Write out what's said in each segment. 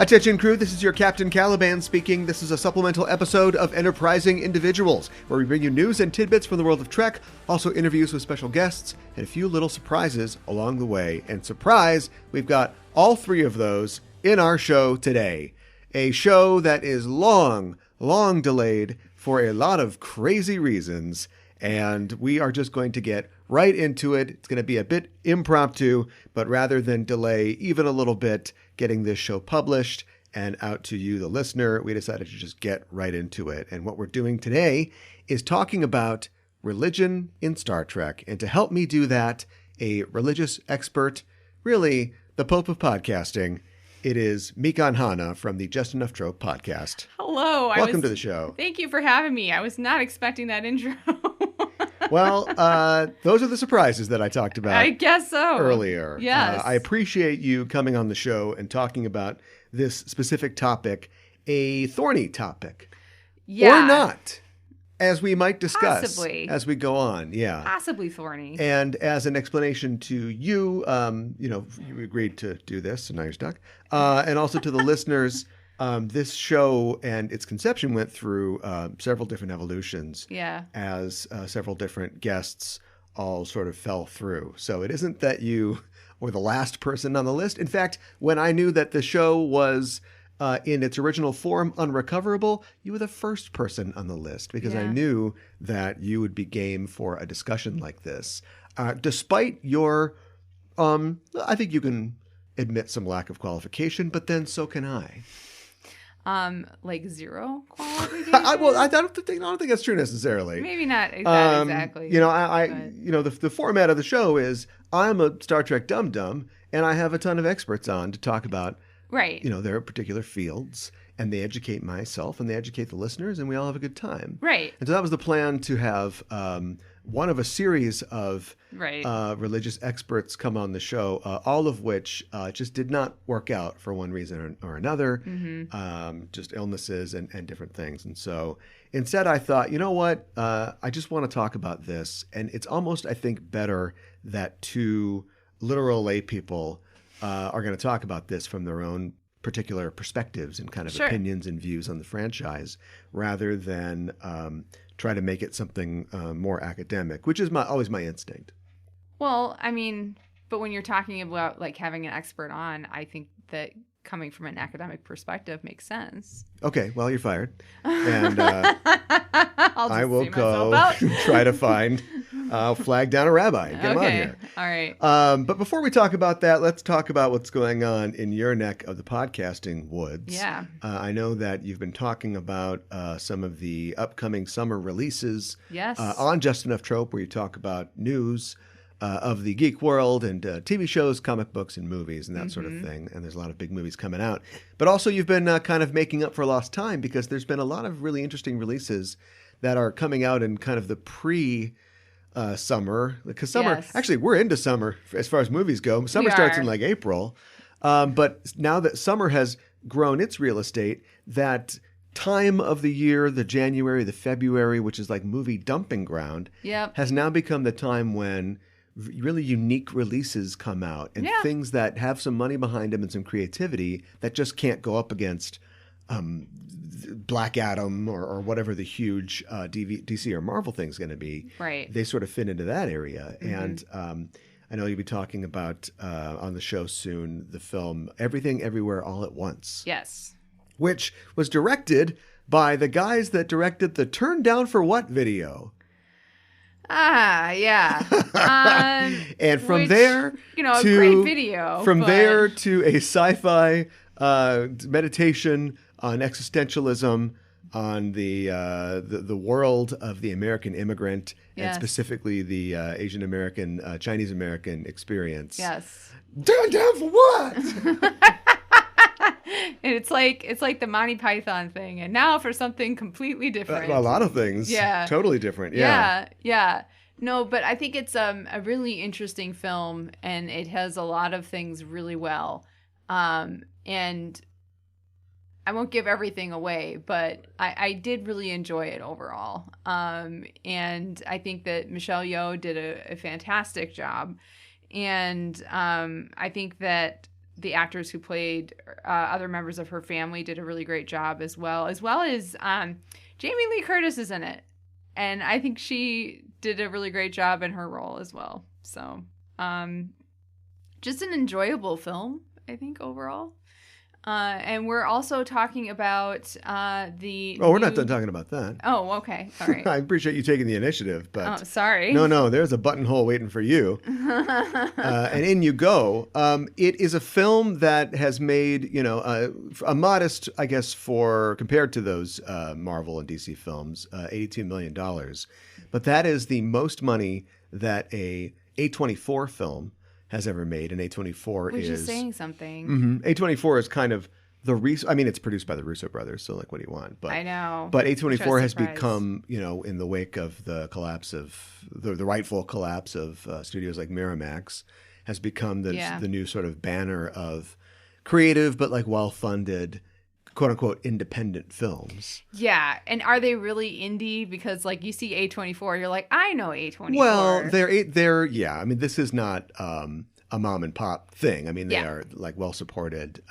Attention crew, this is your Captain Caliban speaking. This is a supplemental episode of Enterprising Individuals, where we bring you news and tidbits from the world of Trek, also interviews with special guests, and a few little surprises along the way. And surprise, we've got all three of those in our show today. A show that is long delayed for a lot of crazy reasons, and we are just going to get right into it. It's going to be a bit impromptu, but rather than delay even a little bit getting this show published and out to you, the listener, we decided to just get right into it. And what we're doing today is talking about religion in Star Trek. And to help me do that, a religious expert, really the Pope of podcasting, it is Mikanhana from the Just Enough Trope podcast. Hello. Welcome to the show. Thank you for having me. I was not expecting that intro. Well, those are the surprises that I talked about. I guess so. Earlier. Yes. I appreciate you coming on the show and talking about this specific topic, a thorny topic. Yeah. Or not, as we might discuss Possibly. as we go on. Yeah. Possibly thorny. And as an explanation to you, you agreed to do this, so now you're stuck. And also to the listeners, this show and its conception went through several different evolutions. Yeah. As several different guests all sort of fell through. So it isn't that you were the last person on the list. In fact, when I knew that the show was in its original form unrecoverable, you were the first person on the list because I knew that you would be game for a discussion like this. Despite your, I think you can admit some lack of qualification, but then so can I. Like zero qualification? I don't think that's true necessarily. Maybe not exactly. The format of the show is I'm a Star Trek dum-dum, and I have a ton of experts on to talk about, right. Their particular fields, and they educate myself, and they educate the listeners, and we all have a good time. Right. And so that was the plan, to have one of a series of religious experts come on the show, all of which just did not work out for one reason or another, just illnesses and different things. And so instead I thought, you know what, I just want to talk about this. And it's almost, I think, better that two literal lay people are going to talk about this from their own particular perspectives and kind of opinions and views on the franchise, rather than try to make it something more academic, which is always my instinct. Well, I mean, but when you're talking about like having an expert on, I think that coming from an academic perspective makes sense. Okay, well, you're fired. And I will go try to find, I'll flag down a rabbi and get him on here. All right. But before we talk about that, let's talk about what's going on in your neck of the podcasting woods. Yeah. I know that you've been talking about some of the upcoming summer releases on Just Enough Trope, where you talk about news of the geek world and TV shows, comic books, and movies and that sort of thing. And there's a lot of big movies coming out. But also you've been kind of making up for lost time, because there's been a lot of really interesting releases that are coming out in kind of the summer, because summer, actually we're into summer as far as movies go. Summer starts in like April. But now that summer has grown its real estate, that time of the year, the January, the February, which is like movie dumping ground, has now become the time when really unique releases come out, and things that have some money behind them and some creativity that just can't go up against Black Adam or whatever the huge DC or Marvel thing's going to be. Right. They sort of fit into that area. And I know you'll be talking about on the show soon the film Everything Everywhere All at Once. Yes. Which was directed by the guys that directed the Turn Down for What video. Yeah. And from there, a great video. There to a sci-fi meditation on existentialism, on the world of the American immigrant, and specifically the Asian American, Chinese American experience. Yes. Turn down for what? And it's like the Monty Python thing, and now for something completely different. A lot of things. Yeah. Totally different. Yeah. Yeah. No, but I think it's a really interesting film, and it has a lot of things really well. And I won't give everything away, but I did really enjoy it overall. And I think that Michelle Yeoh did a fantastic job. And I think that the actors who played other members of her family did a really great job as well as Jamie Lee Curtis is in it, and I think she did a really great job in her role as well. So just an enjoyable film, I think, overall. And we're also talking about the... Oh, we're not done talking about that. Oh, okay. All right. I appreciate you taking the initiative, but... Oh, sorry. No, there's a buttonhole waiting for you. And in you go. It is a film that has made, a modest, I guess, compared to those Marvel and DC films, $82 million. But that is the most money that a A24 film has ever made, and A24 Which is saying something. Mm-hmm. A24 is kind of it's produced by the Russo brothers, so like, what do you want? But I know. But A24 has become, in the wake of the collapse of the rightful collapse of studios like Miramax, has become the new sort of banner of creative but like well-funded, quote unquote, independent films. Yeah. And are they really indie? Because like you see A24, you're like, I know A24. Well, they're I mean, this is not a mom and pop thing. I mean, they are like well supported,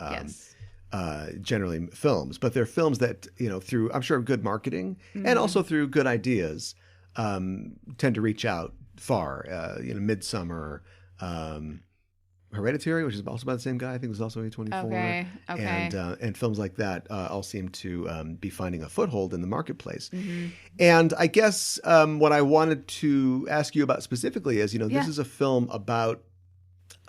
generally films, but they're films that, through, I'm sure, good marketing and also through good ideas, tend to reach out far. Midsummer, Hereditary, which is also by the same guy, I think was also A24. Okay. And films like that all seem to be finding a foothold in the marketplace. Mm-hmm. And I guess what I wanted to ask you about specifically is, this is a film about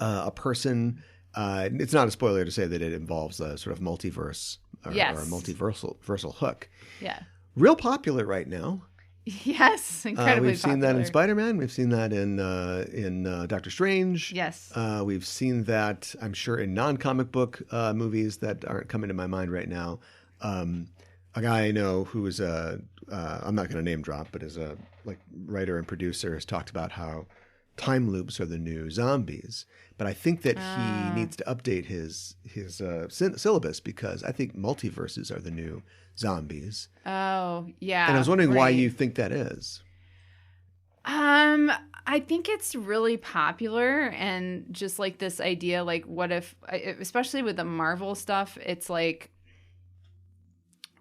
a person. It's not a spoiler to say that it involves a sort of multiverse or a multiversal hook. Yeah. Real popular right now. Yes, incredibly we've seen that in Spider-Man. We've seen that in Doctor Strange. Yes. We've seen that, I'm sure, in non-comic book movies that aren't coming to my mind right now. A guy I know who is I'm not going to name drop, but is a writer and producer, has talked about how time loops are the new zombies. But I think that he needs to update his syllabus, because I think multiverses are the new zombies. Oh, yeah. And I was wondering why you think that is. I think it's really popular, and just like this idea, like what if, especially with the Marvel stuff, it's like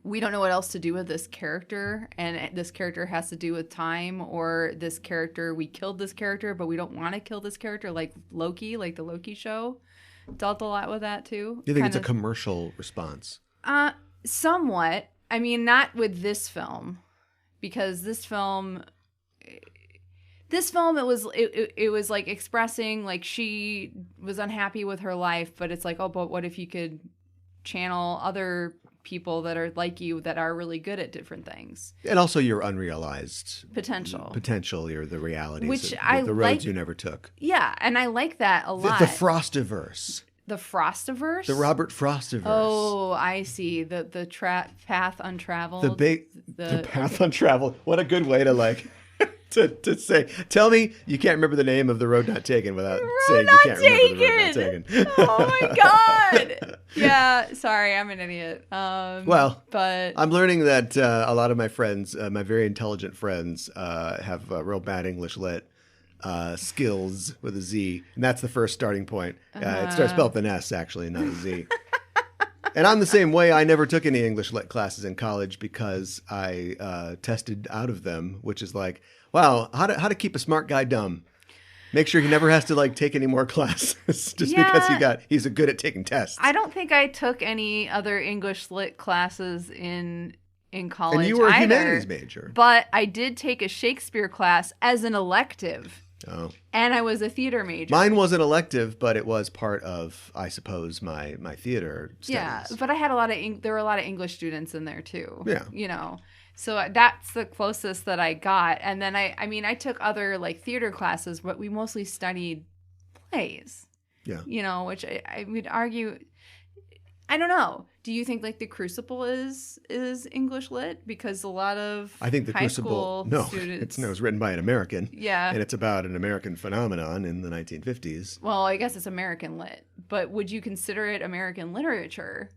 we don't know what else to do with this character, and this character has to do with time, or this character, we killed this character, but we don't want to kill this character, like Loki, like the Loki show dealt a lot with that too. You think it's a commercial response? Somewhat. I mean, not with this film, because this film it was like expressing, like, she was unhappy with her life, but it's like, oh, but what if you could channel other people that are like you, that are really good at different things, and also your unrealized potential, or the realities, which the roads you never took. Yeah, and I like that a lot. The Frostiverse. The Frostiverse? The Robert Frostiverse. Oh, I see. The path untraveled. The path untraveled. What a good way to to say. Tell me you can't remember the name of the road not taken without saying you can't remember the road not taken. Oh my God. Yeah. Sorry, I'm an idiot. But I'm learning that a lot of my friends, my very intelligent friends, have real bad English lit. Skills with a Z, and that's the first starting point. It starts spelled with an S, actually, not a Z. And I'm the same way. I never took any English lit classes in college because I tested out of them, which is like, wow, how to keep a smart guy dumb. Make sure he never has to take any more classes just because he's good at taking tests. I don't think I took any other English lit classes in college. And you were a humanities major. But I did take a Shakespeare class as an elective. Oh. And I was a theater major. Mine was an elective, but it was part of, I suppose, my theater studies. Yeah, but I had there were a lot of English students in there too. Yeah. So that's the closest that I got. And then I took other theater classes, but we mostly studied plays. Yeah. Which I would argue, I don't know. Do you think The Crucible is English lit? Because a lot of I think The Crucible students... it's written by an American. Yeah. And it's about an American phenomenon in the 1950s. Well, I guess it's American lit. But would you consider it American literature?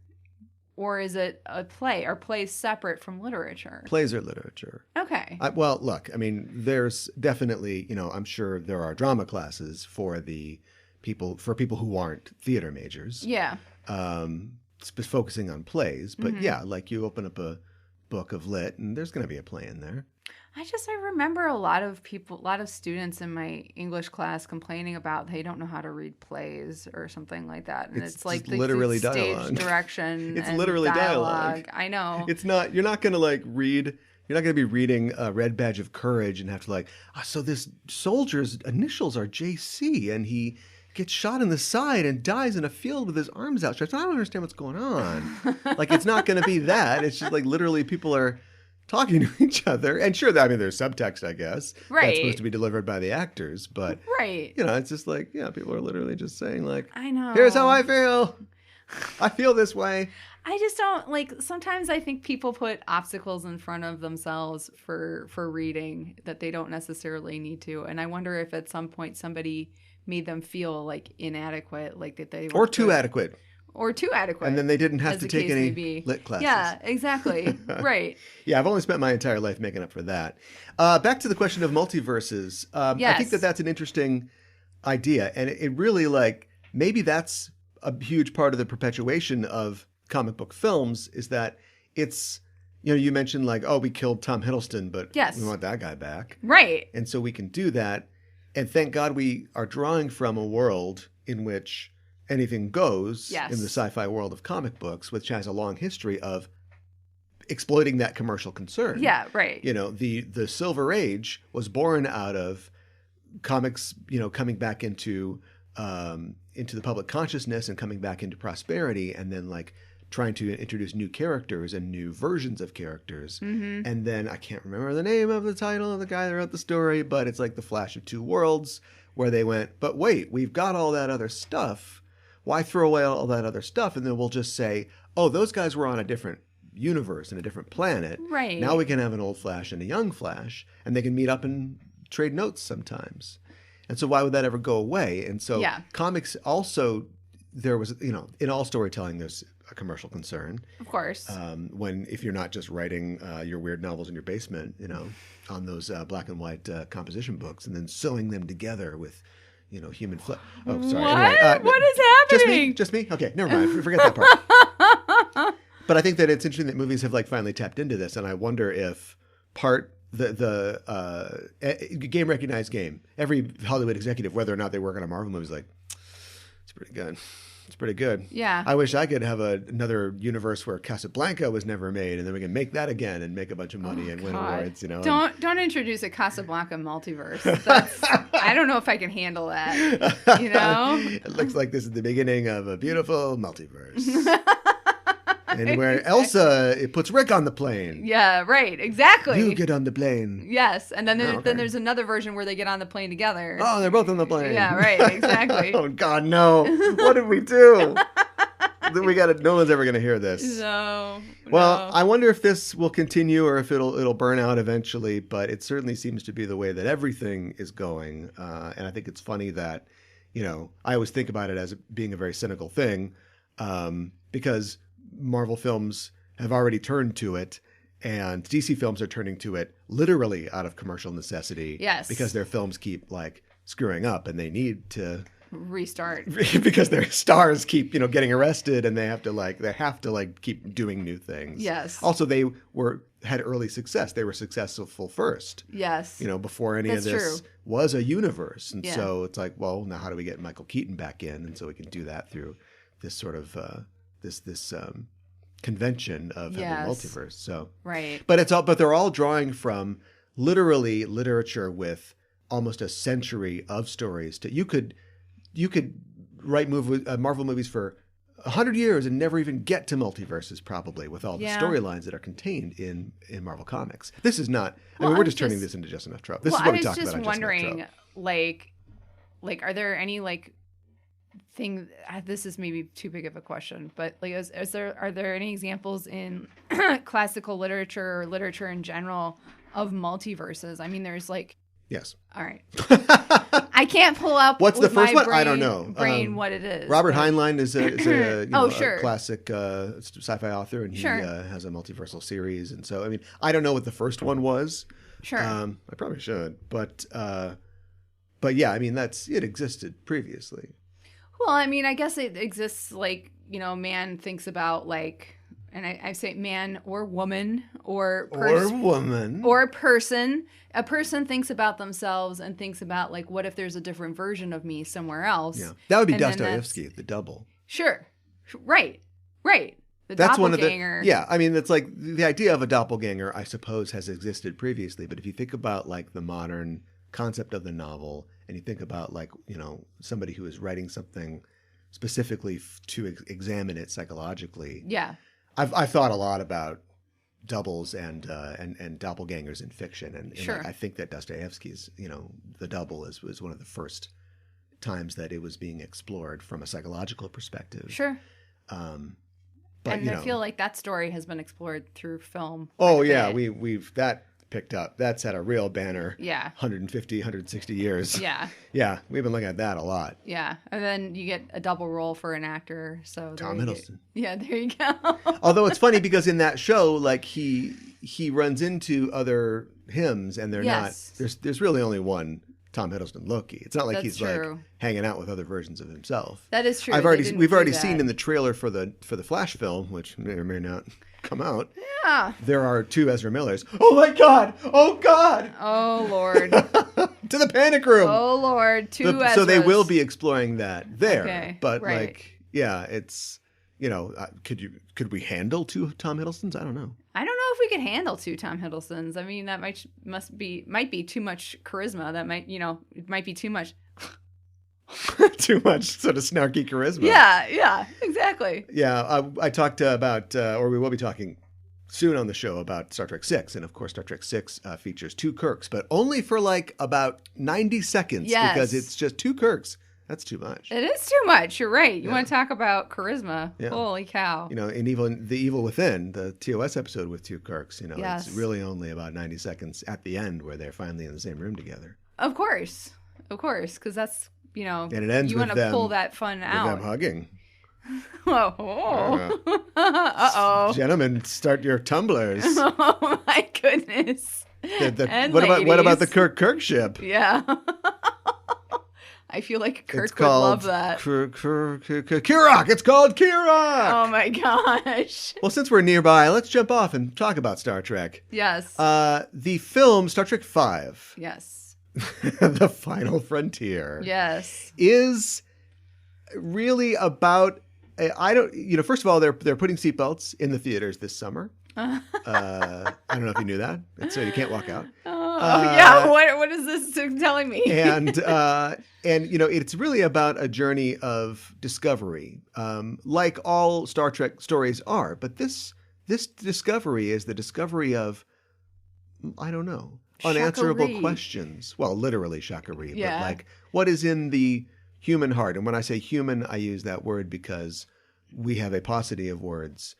Or is it a play? Are plays separate from literature? Plays are literature. Okay. Well, look, there's definitely, I'm sure there are drama classes for the for people who aren't theater majors. Yeah. Focusing on plays. But yeah, like you open up a book of lit and there's going to be a play in there. I remember a lot of students in my English class complaining about they don't know how to read plays or something like that. And it's like literally the stage dialogue. direction. It's and literally dialogue. I know. It's not, you're not going to like read, you're not going to be reading a Red Badge of Courage and have to like, so this soldier's initials are JC and he gets shot in the side and dies in a field with his arms outstretched. I don't understand what's going on. Like, it's not going to be that. It's just like literally people are talking to each other. And sure, I mean, there's subtext, I guess. Right. That's supposed to be delivered by the actors. But, right. you know, it's just like, yeah, people are literally just saying like, I know. Here's how I feel. I feel this way. I just don't like, sometimes I think people put obstacles in front of themselves for reading that they don't necessarily need to. And I wonder if at some point somebody made them feel like inadequate, like that they or too adequate. Or too adequate. And then they didn't have to take any lit classes. Yeah, exactly. Right. Yeah, I've only spent my entire life making up for that. Back to the question of multiverses. Yes. I think that's an interesting idea. And it really, like, maybe that's a huge part of the perpetuation of comic book films is that it's, you know, you mentioned like, oh, we killed Tom Hiddleston, but we want that guy back. Right. And so we can do that. And thank God we are drawing from a world in which anything goes in the sci-fi world of comic books, which has a long history of exploiting that commercial concern. Yeah, right. You know, the Silver Age was born out of comics, you know, coming back into the public consciousness and coming back into prosperity, and then like trying to introduce new characters and new versions of characters. Mm-hmm. And then I can't remember the name of the title of the guy that wrote the story, but it's like the Flash of Two Worlds, where they went, but wait, we've got all that other stuff. Why throw away all that other stuff? And then we'll just say, oh, those guys were on a different universe and a different planet. Right. Now we can have an old Flash and a young Flash, and they can meet up and trade notes sometimes. And so why would that ever go away? And so comics also, there was, you know, in all storytelling, there's a commercial concern. Of course. If you're not just writing your weird novels in your basement, you know, on those black and white composition books and then sewing them together with, you know, human flesh. Oh, sorry. What? Anyway, what is happening? Just me? Okay, never mind. Forget that part. But I think that it's interesting that movies have like finally tapped into this, and I wonder if the game recognized game. Every Hollywood executive, whether or not they work on a Marvel movie, is like, it's pretty good. It's pretty good. Yeah. I wish I could have another universe where Casablanca was never made, and then we can make that again and make a bunch of money and win awards. You know. Don't introduce a Casablanca multiverse. I don't know if I can handle that. You know. It looks like this is the beginning of a beautiful multiverse. And where Elsa, it puts Rick on the plane. Yeah, right. Exactly. You get on the plane. Yes, and then there's another version where they get on the plane together. Oh, they're both on the plane. Yeah, right. Exactly. Oh God, no! What did we do? No one's ever gonna hear this. No. Well, I wonder if this will continue or if it'll burn out eventually. But it certainly seems to be the way that everything is going. And I think it's funny that, you know, I always think about it as being a very cynical thing, because Marvel films have already turned to it, and DC films are turning to it literally out of commercial necessity. Yes. Because their films keep like screwing up, and they need to restart because their stars keep, you know, getting arrested, and they have to keep doing new things. Yes. Also, they had early success. They were successful first. Yes. You know, before any of this was a universe, and so it's like, well, now how do we get Michael Keaton back in? And so we can do that through this sort of this convention of having multiverse. So right, but they're all drawing from literally literature with almost a century of stories. You could write Marvel movies for 100 years and never even get to multiverses, probably, with all the storylines that are contained in Marvel Comics. This is not. I mean, we're just turning this into Just Enough Trope. This is what we talk about. I was just wondering, like, are there any like thing? This is maybe too big of a question, but like, are there any examples in classical literature or literature in general of multiverses? I mean, there's like. Yes. All right. I can't pull up. What's the first one? Brain, I don't know. What it is. Robert Heinlein is a sure. a classic sci-fi author, and he has a multiversal series. And so, I mean, I don't know what the first one was. Sure. I probably should, but yeah, I mean, it existed previously. Well, I mean, I guess it exists like, man thinks about like, and I say man or woman or woman or a person. A person thinks about themselves and thinks about like, what if there's a different version of me somewhere else? Yeah, that would be Dostoevsky, the double. Sure, right. The That's doppelganger. One of the, yeah, I mean, it's like the idea of a doppelganger, I suppose, has existed previously. But if you think about like the modern concept of the novel, and you think about like, somebody who is writing something specifically to examine it psychologically. Yeah. I've thought a lot about doubles and doppelgangers in fiction. And sure. I think that Dostoevsky's, the double was one of the first times that it was being explored from a psychological perspective. Sure. But, and I feel like that story has been explored through film. Oh, yeah. We've that picked up. That's had a real banner. Yeah. 150, 160 years. Yeah. Yeah. We've been looking at that a lot. Yeah. And then you get a double role for an actor. So Tom Hiddleston. Yeah, there you go. Although it's funny because in that show, like he runs into other hymns and they're not, there's really only one Tom Hiddleston Loki. It's not like he's true. like hanging out with other versions of himself. That is true. We've already seen in the trailer for the Flash film, which may or may not come out. Yeah. There are two Ezra Millers. Oh my God! Oh God! Oh Lord! To the panic room. Oh Lord! Two Ezras. So they will be exploring that there. Okay, but right. like, yeah, it's could we handle two Tom Hiddlestons? I don't know. I don't know if we could handle two Tom Hiddlestons. I mean, that might be too much charisma. That might it might be too much. Too much sort of snarky charisma. Yeah, exactly. Yeah, I talked about, or we will be talking soon on the show about Star Trek VI, and of course Star Trek VI features two Kirks, but only for like about 90 seconds because it's just two Kirks. That's too much. It is too much. You're right. You want to talk about charisma? Yeah. Holy cow! In even The Evil Within, the TOS episode with two Kirks, yes. It's really only about 90 seconds at the end where they're finally in the same room together. Of course, because that's. And it ends you with want to pull that fun out. With them hugging. Oh. Uh-oh. Gentlemen, start your tumblers. Oh, my goodness. What about the Kirk ship? Yeah. I feel like Kirk would love that. Kirok! It's called Kirok! Oh, my gosh. Well, since we're nearby, let's jump off and talk about Star Trek. Yes. The film Star Trek V. Yes. The Final Frontier. Yes. Is really about first of all, they're putting seatbelts in the theaters this summer. I don't know if you knew that. So you can't walk out. Yeah. What is this telling me? and it's really about a journey of discovery, like all Star Trek stories are. But this discovery is the discovery of, I don't know, unanswerable questions. Well, literally Shakari, but like what is in the human heart? And when I say human, I use that word because we have a paucity of words,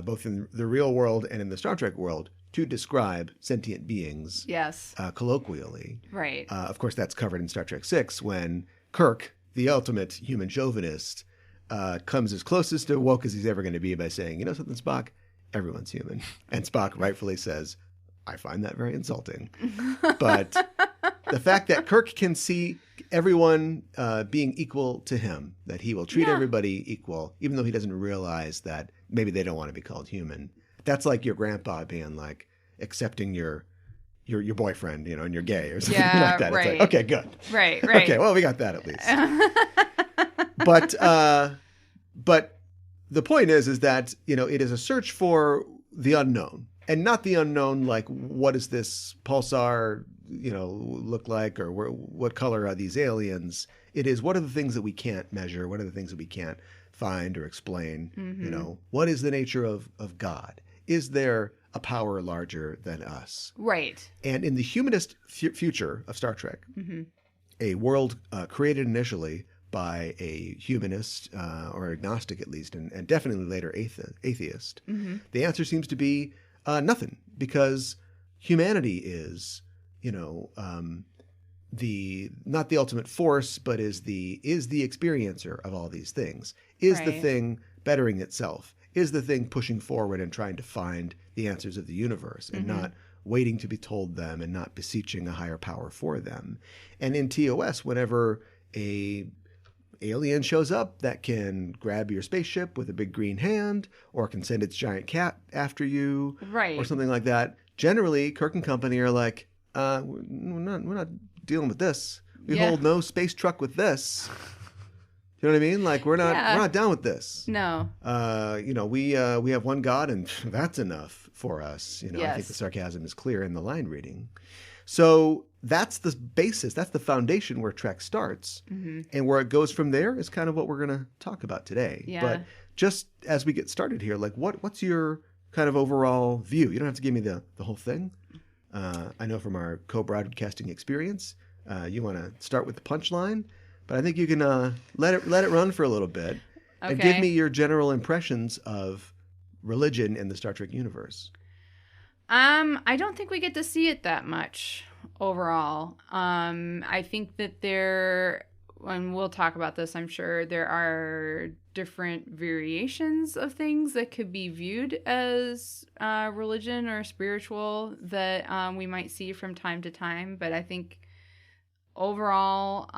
both in the real world and in the Star Trek world, to describe sentient beings. Yes. Colloquially. Right. Of course, that's covered in Star Trek VI when Kirk, the ultimate human chauvinist, comes as closest to woke as he's ever going to be by saying, you know something, Spock? Everyone's human. And Spock rightfully says, I find that very insulting. But the fact that Kirk can see everyone being equal to him, that he will treat everybody equal, even though he doesn't realize that maybe they don't want to be called human. That's like your grandpa being like accepting your boyfriend, and you're gay or something like that. Right. It's like, okay, good. Right. Okay, well, we got that at least. But the point is that, it is a search for the unknown. And not the unknown, like, what does this pulsar, look like, or what color are these aliens? It is, what are the things that we can't measure? What are the things that we can't find or explain? Mm-hmm. What is the nature of God? Is there a power larger than us? Right. And in the humanist future of Star Trek, a world created initially by a humanist or agnostic at least, and definitely later atheist, the answer seems to be nothing, because humanity is, not the ultimate force, but is the experiencer of all these things. Is the thing bettering itself? Is the thing pushing forward and trying to find the answers of the universe and not waiting to be told them and not beseeching a higher power for them? And in TOS, whenever a alien shows up that can grab your spaceship with a big green hand, or can send its giant cat after you, Right. or something like that. Generally, Kirk and company are like, we're not dealing with this. We hold no space truck with this. You know what I mean? Like we're not down with this. No. We have one God, and that's enough for us. I Yes. think the sarcasm is clear in the line reading. So that's the basis. That's the foundation where Trek starts, and where it goes from there is kind of what we're going to talk about today. Yeah. But just as we get started here, like what's your kind of overall view? You don't have to give me the whole thing. I know from our co-broadcasting experience, you want to start with the punchline. But I think you can let it run for a little bit and give me your general impressions of religion in the Star Trek universe. I don't think we get to see it that much overall. I think that and we'll talk about this, I'm sure, there are different variations of things that could be viewed as religion or spiritual that we might see from time to time. But I think overall,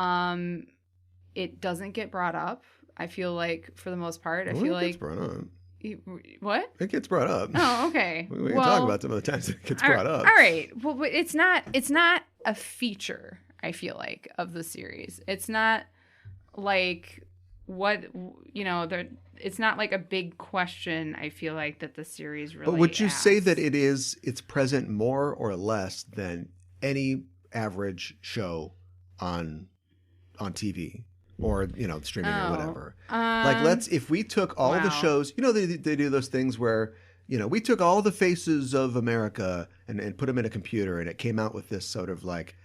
it doesn't get brought up. I feel like, for the most part, It gets brought up. What? It gets brought up. Oh, okay. We can talk about some of the times it gets brought up. All right. Well, but it's not a feature, I feel like, of the series. It's not like it's not like a big question, I feel like, that the series really But would you asks. say that it's present more or less than any average show on TV? Or, streaming or whatever. If we took all the shows, they do those things where, we took all the faces of America and put them in a computer, and it came out with this sort of like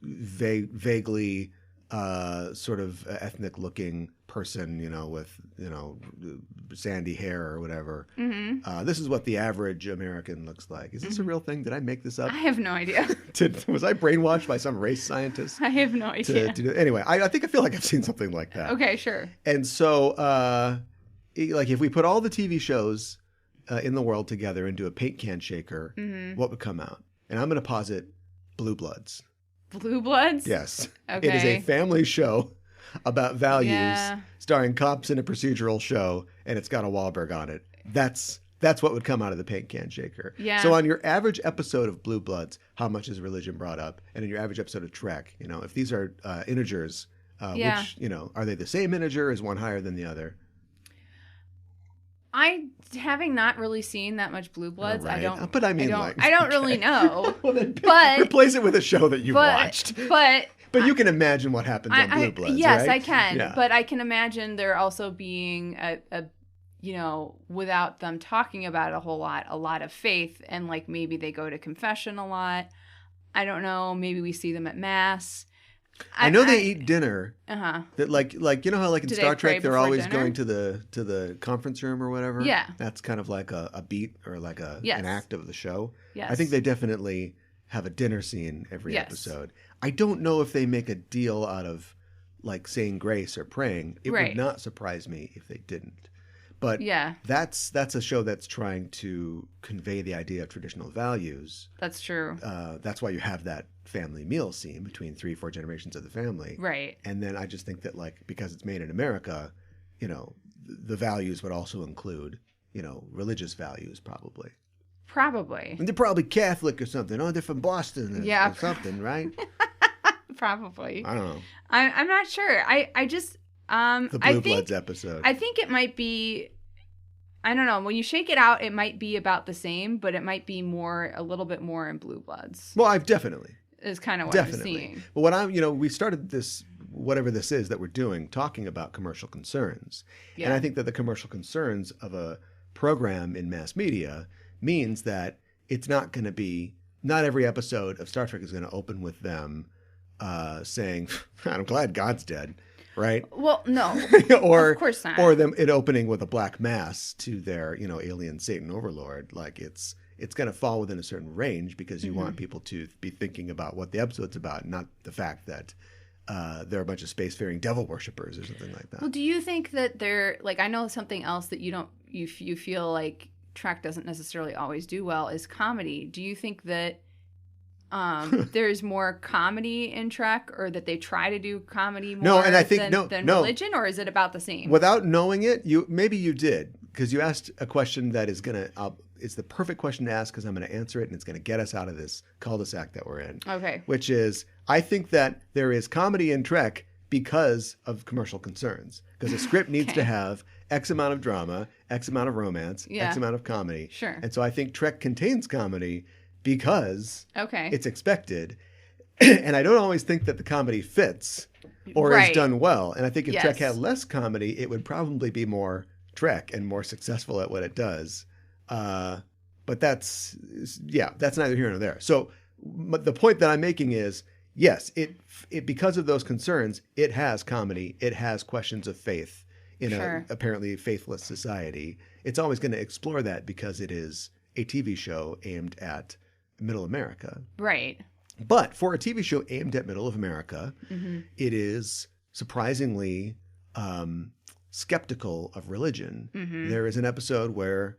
vaguely sort of ethnic looking person, with, sandy hair or whatever. Mm-hmm. This is what the average American looks like. Is this a real thing? Did I make this up? I have no idea. Was I brainwashed by some race scientist? I have no idea. Anyway, I feel like I've seen something like that. Okay, sure. And so, if we put all the TV shows in the world together into a paint can shaker, what would come out? And I'm going to posit Blue Bloods. Blue Bloods? Yes. Okay. It is a family show about values, starring cops in a procedural show, and it's got a Wahlberg on it. That's what would come out of the paint can shaker. Yeah. So on your average episode of Blue Bloods, how much is religion brought up? And in your average episode of Trek, if these are integers, which, are they the same integer? Is one higher than the other? Having not really seen that much Blue Bloods, Right. I don't. But I mean, I don't really know. Well, then but replace it with a show that you've watched. But you can imagine what happens on Blue Bloods, yes, right? I can. Yeah. But I can imagine there also being a without them talking about it a whole lot, a lot of faith, and like maybe they go to confession a lot. I don't know. Maybe we see them at mass. I know they eat dinner. Uh-huh. That like how like in Do they Star pray Trek they're before always dinner? going to the conference room or whatever. Yeah. That's kind of like a beat or like an Yes. act of the show. Yes. I think they definitely have a dinner scene every Yes. episode. I don't know if they make a deal out of like saying grace or praying. It Right. would not surprise me if they didn't. But Yeah. that's a show that's trying to convey the idea of traditional values. That's true. That's why you have that family meal scene between 3-4 generations of the family. Right. And then I just think that like because it's made in America, the values would also include, religious values probably. Probably. And they're probably Catholic or something. Oh, they're from Boston or something, right? Probably. I don't know. I'm not sure. I just The Blue Bloods episode. I think it might be, I don't know. When you shake it out, it might be about the same, but it might be a little bit more in Blue Bloods. Well, I've definitely. Is kind of what I'm seeing. But what we started this, whatever this is that we're doing, talking about commercial concerns. Yeah. And I think that the commercial concerns of a program in mass media means that it's not going to be, not every episode of Star Trek is going to open with them saying, I'm glad God's dead. Right? Well, no. Or, of course not. Or them it opening with a black mass to their, alien Satan overlord. Like it's going to fall within a certain range because you want people to be thinking about what the episode's about, not the fact that they're a bunch of spacefaring devil worshippers or something like that. Well, do you think that they're like? I know something else that you feel like Trek doesn't necessarily always do well is comedy. Do you think that there's more comedy in Trek, or that they try to do comedy more No, and I think than religion, or is it about the same? Without knowing it, maybe you did, because you asked a question that is it's the perfect question to ask, because I'm going to answer it and it's going to get us out of this cul-de-sac that we're in. Okay. Which is, I think that there is comedy in Trek because of commercial concerns. Because a script needs to have X amount of drama, X amount of romance, X amount of comedy. Sure. And so I think Trek contains comedy because it's expected. And I don't always think that the comedy fits or is done well. And I think if Trek had less comedy, it would probably be more Trek and more successful at what it does. But that's neither here nor there. So the point that I'm making is, yes, it because of those concerns, it has comedy. It has questions of faith in a apparently faithless society. It's always going to explore that because it is a TV show aimed at Middle America. Right. But for a TV show aimed at Middle of America, it is surprisingly skeptical of religion. There is an episode where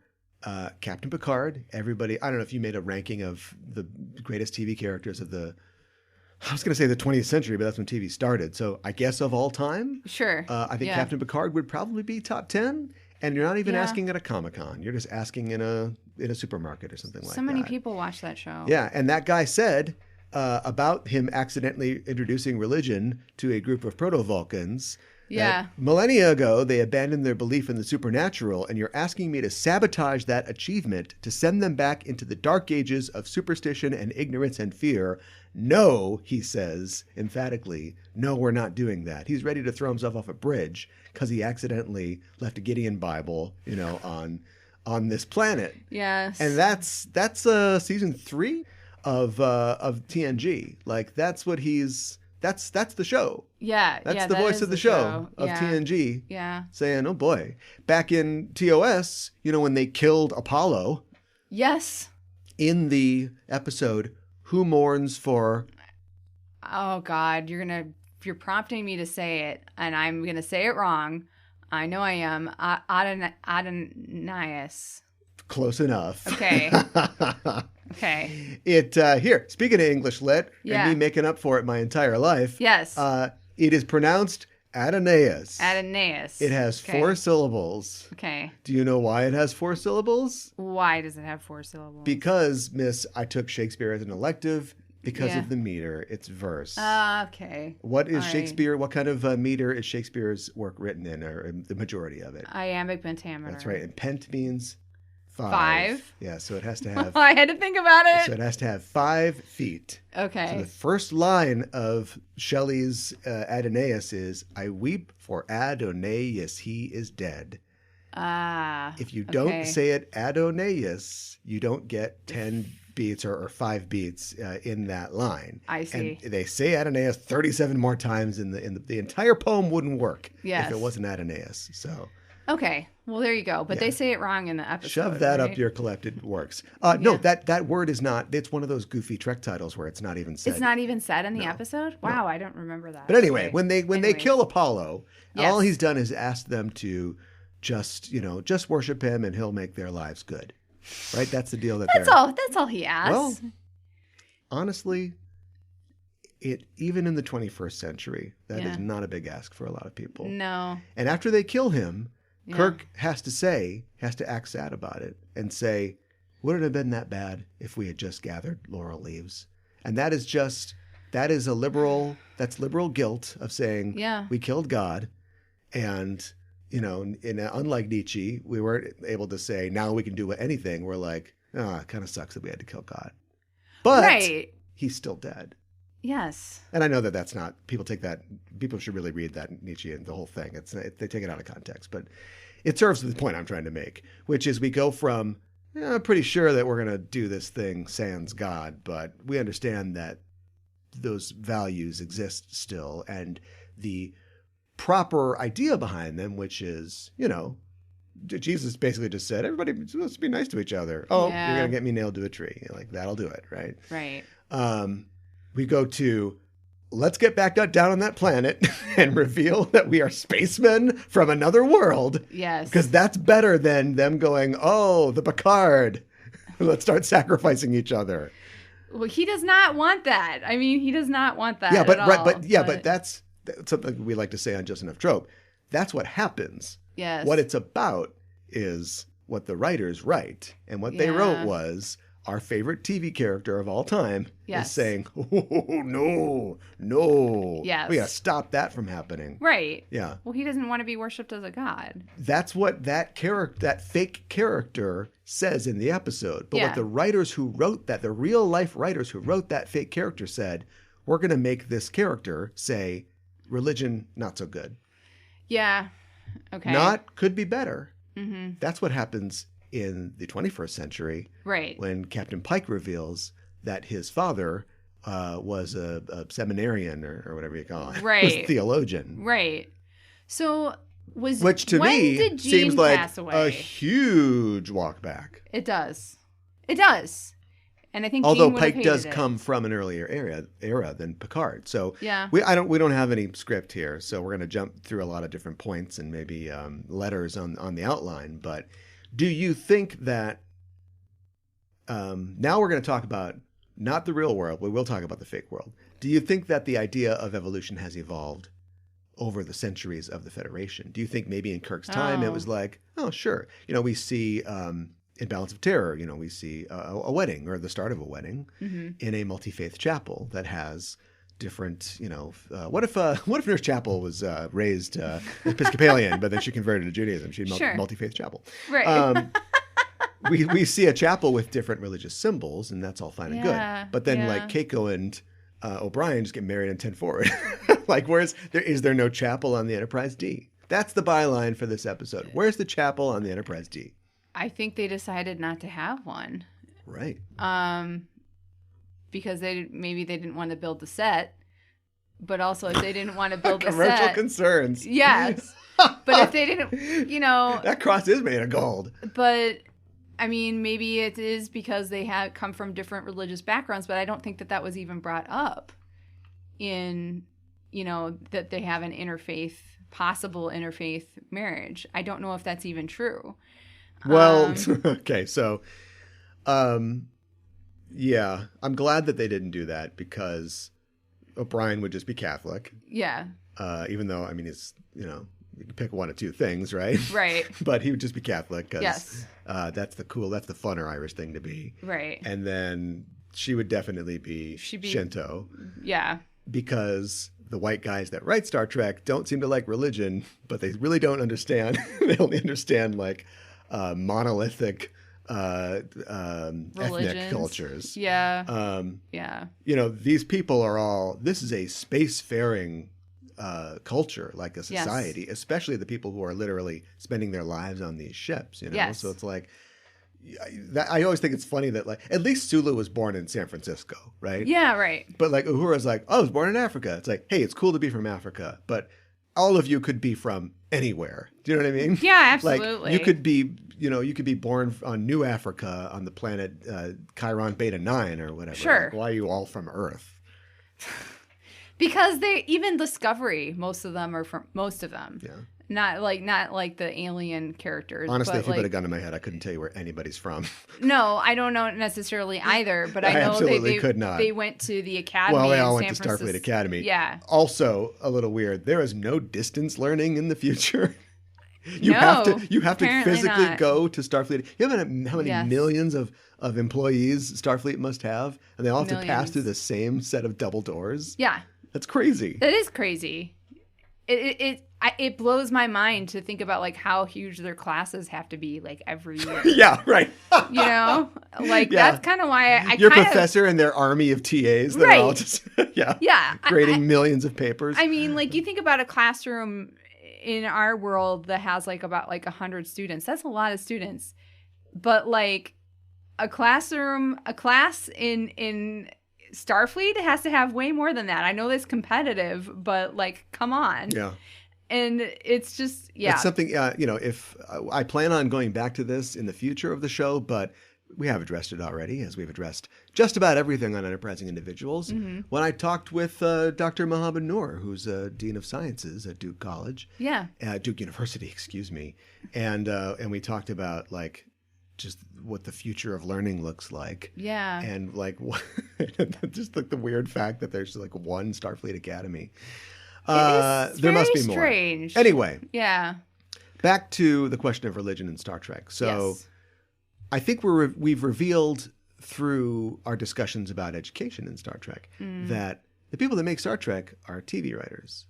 Captain Picard, everybody, I don't know if you made a ranking of the greatest TV characters of I was going to say the 20th century, but that's when TV started. So I guess of all time. Sure. I think Captain Picard would probably be top 10. And you're not even asking at a Comic-Con. You're just asking in a supermarket or something like that. So many people watch that show. Yeah. And that guy said about him accidentally introducing religion to a group of proto-Vulcans. Yeah. Millennia ago, they abandoned their belief in the supernatural, and you're asking me to sabotage that achievement to send them back into the dark ages of superstition and ignorance and fear. No, he says emphatically, no, we're not doing that. He's ready to throw himself off a bridge because he accidentally left a Gideon Bible, on this planet. Yes. And that's season 3 of TNG. Like that's what that's the show. Yeah. That's the voice of the show of TNG. Yeah. Saying, oh boy. Back in TOS, when they killed Apollo. Yes. In the episode, Who Mourns for... Oh God, you're prompting me to say it, and I'm going to say it wrong. I know I am. Adonias. Close enough. Okay. Okay. Here, speaking of English lit, and me making up for it my entire life. Yes. It is pronounced Adonias. Adonias. It has 4 syllables. Okay. Do you know why it has 4 syllables? Why does it have 4 syllables? Because, miss, I took Shakespeare as an elective because of the meter. It's verse. Okay. What is Shakespeare? What kind of meter is Shakespeare's work written in, or the majority of it? Iambic pentameter. That's right. And pent means 5. 5? Yeah, so it has to have... I had to think about it. So it has to have 5 feet. Okay. So the first line of Shelley's Adonais is, I weep for Adonais, he is dead. If you don't say it Adonais, you don't get 10 beats or 5 beats in that line. I see. And they say Adonais 37 more times in the entire poem wouldn't work if it wasn't Adonais. So... Okay. Well, there you go. But they say it wrong in the episode. Shove that up your collected works. No, that word is not. It's one of those goofy Trek titles where it's not even said. It's not even said in the episode? Wow, I don't remember that. But anyway, when they kill Apollo, all he's done is ask them to just worship him and he'll make their lives good. Right? That's the deal that's all he asks. Well, honestly, even in the 21st century, that is not a big ask for a lot of people. No. And after they kill him, Kirk has to act sad about it and say, would it have been that bad if we had just gathered laurel leaves? And that's liberal guilt of saying, we killed God. And, unlike Nietzsche, we weren't able to say, now we can do anything. We're like, it kind of sucks that we had to kill God. But he's still dead. Yes. And I know that's not, people should really read that Nietzsche and the whole thing. They take it out of context, but it serves the point I'm trying to make, which is we go from, I'm pretty sure that we're going to do this thing sans God, but we understand that those values exist still. And the proper idea behind them, which is, Jesus basically just said, everybody supposed to be nice to each other. Oh, you're going to get me nailed to a tree. Like, that'll do it, right? Right. We go to, let's get back down on that planet and reveal that we are spacemen from another world. Yes. Because that's better than them going, oh, the Picard. Let's start sacrificing each other. Well, he does not want that. I mean, he does not want that. Yeah, but at right, all, but that's something we like to say on Just Enough Trope. That's what happens. Yes. What it's about is what the writers write, and what they wrote was our favorite TV character of all time is saying, "Oh no, yes, we gotta stop that from happening." Right. Yeah. Well, he doesn't want to be worshipped as a god. That's what that fake character says in the episode. But what the writers who wrote that, the real life writers who wrote that fake character said, we're going to make this character say, religion, not so good. Yeah. Okay. Not could be better. Mm-hmm. That's what happens in the 21st century. Right. When Captain Pike reveals that his father was a seminarian or whatever you call it. Right. Was a theologian. Right. So which to when me did Gene seems like pass away? a huge walk back. It does. It does. And I think although Gene Pike does it. come from an earlier era than Picard, so yeah, we don't have any script here, so we're going to jump through a lot of different points and maybe letters on the outline. But do you think that now we're going to talk about not the real world, we will talk about the fake world. Do you think that the idea of evolution has evolved over the centuries of the Federation? Do you think maybe in Kirk's time it was like, oh sure, we see. In Balance of Terror, we see a wedding or the start of a wedding in a multi-faith chapel that has different, what if Nurse Chapel was raised Episcopalian, but then she converted to Judaism? She had multi-faith chapel. Right. We see a chapel with different religious symbols, and that's all fine and good. But then like Keiko and O'Brien just get married and 10 forward. Like, is there no chapel on the Enterprise D? That's the byline for this episode. Where's the chapel on the Enterprise D? I think they decided not to have one. Right. Because maybe they didn't want to build the set, but also if they didn't want to build the set. Commercial concerns. Yes. But if they didn't, That cross is made of gold. But, I mean, maybe it is because they had come from different religious backgrounds, but I don't think that was even brought up in, that they have an possible interfaith marriage. I don't know if that's even true. Well, okay, so, yeah, I'm glad that they didn't do that because O'Brien would just be Catholic. Yeah. Even though, I mean, he's, you can pick one of two things, right? Right. But he would just be Catholic because that's the funner Irish thing to be. Right. And then she would definitely be Shinto. Yeah. Because the white guys that write Star Trek don't seem to like religion, but they really don't understand. They only understand like monolithic ethnic cultures. Yeah. These people are all, this is a spacefaring culture, like a society, especially the people who are literally spending their lives on these ships, Yes. So it's like, I always think it's funny that like, at least Sulu was born in San Francisco, right? Yeah, right. But like Uhura's like, oh, I was born in Africa. It's like, hey, it's cool to be from Africa, but all of you could be from anywhere. Do you know what I mean? Yeah, absolutely. Like you could be born on New Africa on the planet Chiron Beta 9 or whatever. Sure. Like, why are you all from Earth? Because even Discovery, most of them. Yeah. Not like the alien characters. Honestly, if you like, put a gun to my head, I couldn't tell you where anybody's from. No, I don't know necessarily either, but I know absolutely could not. They went to the academy. Well, they all in went to San Starfleet Academy. Yeah. Also, a little weird. There is no distance learning in the future. You have to physically go to Starfleet. You know how many millions of employees Starfleet must have, and they all have to pass through the same set of double doors. Yeah, that's crazy. That is crazy. It blows my mind to think about like how huge their classes have to be like every year. Yeah, right. That's kind of why I your professor and their army of TAs that are all just grading millions of papers. I mean, like you think about a classroom in our world that has like about like 100 students. That's a lot of students. But like a class in Starfleet has to have way more than that. I know that's competitive, but like, come on. Yeah. And it's just, It's something, if I plan on going back to this in the future of the show, but we have addressed it already, as we've addressed just about everything on Enterprising Individuals. Mm-hmm. When I talked with Dr. Mohammed Noor, who's Dean of Sciences at Duke College. Yeah. Duke University, excuse me. And we talked about, like, just what the future of learning looks like. Yeah. And like, just like the weird fact that there's like one Starfleet Academy. There must be more. Strange. Anyway. Yeah. Back to the question of religion in Star Trek. So yes. I think we've revealed through our discussions about education in Star Trek that the people that make Star Trek are TV writers.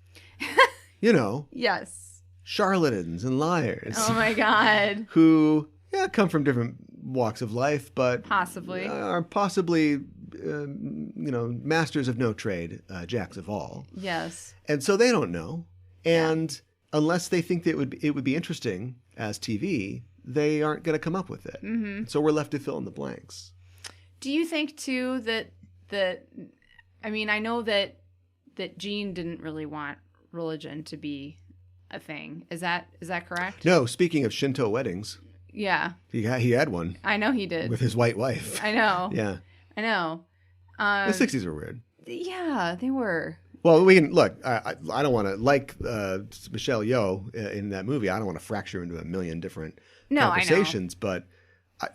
Yes. Charlatans and liars. Oh my God. Who come from different walks of life, but possibly are possibly masters of no trade, jacks of all. Yes. And so they don't know. And unless they think that it would be interesting as TV, they aren't going to come up with it. Mm-hmm. So we're left to fill in the blanks. Do you think too that I mean, I know that Gene didn't really want religion to be a thing. Is that correct? No. Speaking of Shinto weddings. Yeah. He had one. I know he did. With his white wife. I know. Yeah. I know. The 60s were weird. Yeah, they were. Well, we can look. I don't want to Michelle Yeoh in that movie. I don't want to fracture into a million different conversations. But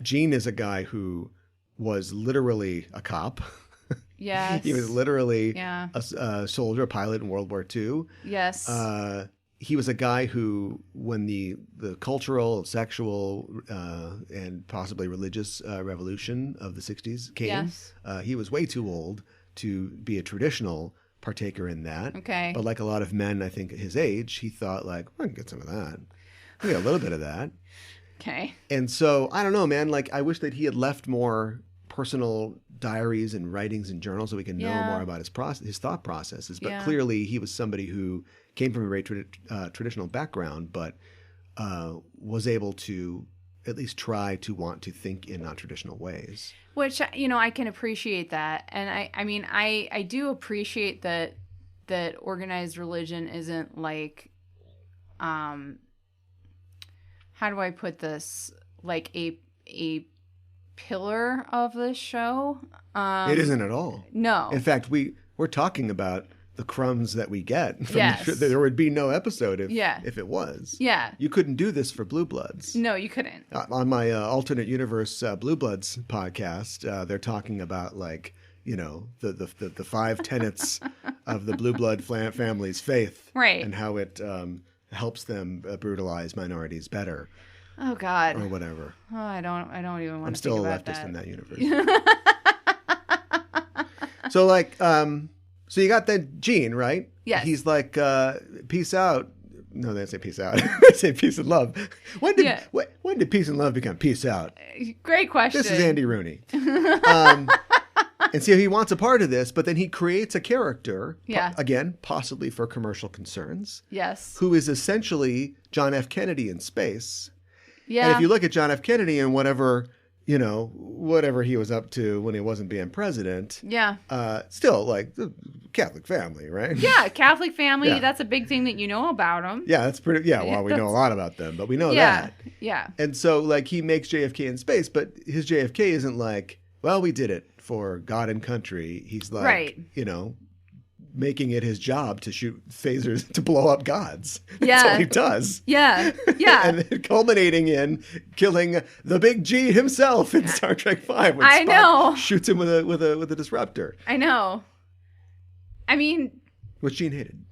Gene is a guy who was literally a cop. Yes. He was literally a soldier, a pilot in World War II. Yes. He was a guy who, when the cultural, sexual, and possibly religious revolution of the 60s came, he was way too old to be a traditional partaker in that. Okay. But like a lot of men, I think, at his age, he thought like, I can get some of that. I get a little bit of that. Okay. And so, I don't know, man. Like, I wish that he had left more personal diaries and writings and journals so we can know more about his thought processes. But clearly, he was somebody who came from a very traditional background, but was able to at least try to want to think in non-traditional ways. Which, I can appreciate that. And I mean, I do appreciate that organized religion isn't like, how do I put this? Like a pillar of this show. It isn't at all. No. In fact, we're talking about the crumbs that we get from yes. the show. There would be no episode if it was. Yeah. You couldn't do this for Blue Bloods. No, you couldn't. On my alternate universe Blue Bloods podcast, they're talking about like, the 5 tenets of the Blue Blood family's faith. Right. And how it helps them brutalize minorities better. Oh God. Or whatever. Oh, I don't even want I'm to still think a about leftist that. in that universe. So like, so you got that Gene, right? Yes. He's like, peace out. No, they don't say peace out. They say peace and love. When did peace and love become peace out? Great question. This is Andy Rooney. And so he wants a part of this, but then he creates a character, again, possibly for commercial concerns. Yes. Who is essentially John F. Kennedy in space. Yeah. And if you look at John F. Kennedy and whatever he was up to when he wasn't being president. Yeah. Still, like, the Catholic family, right? Yeah, Catholic family. Yeah. That's a big thing that you know about them. Yeah, that's pretty. Yeah, well, we know a lot about them, but we know that. Yeah. And so, like, he makes JFK in space, but his JFK isn't like, well, we did it for God and country. He's like, making it his job to shoot phasers to blow up gods. That's what he does. Yeah. Yeah. And then culminating in killing the big G himself in Star Trek V when I Spock know. shoots him with a disruptor. I know. I mean, which Gene hated.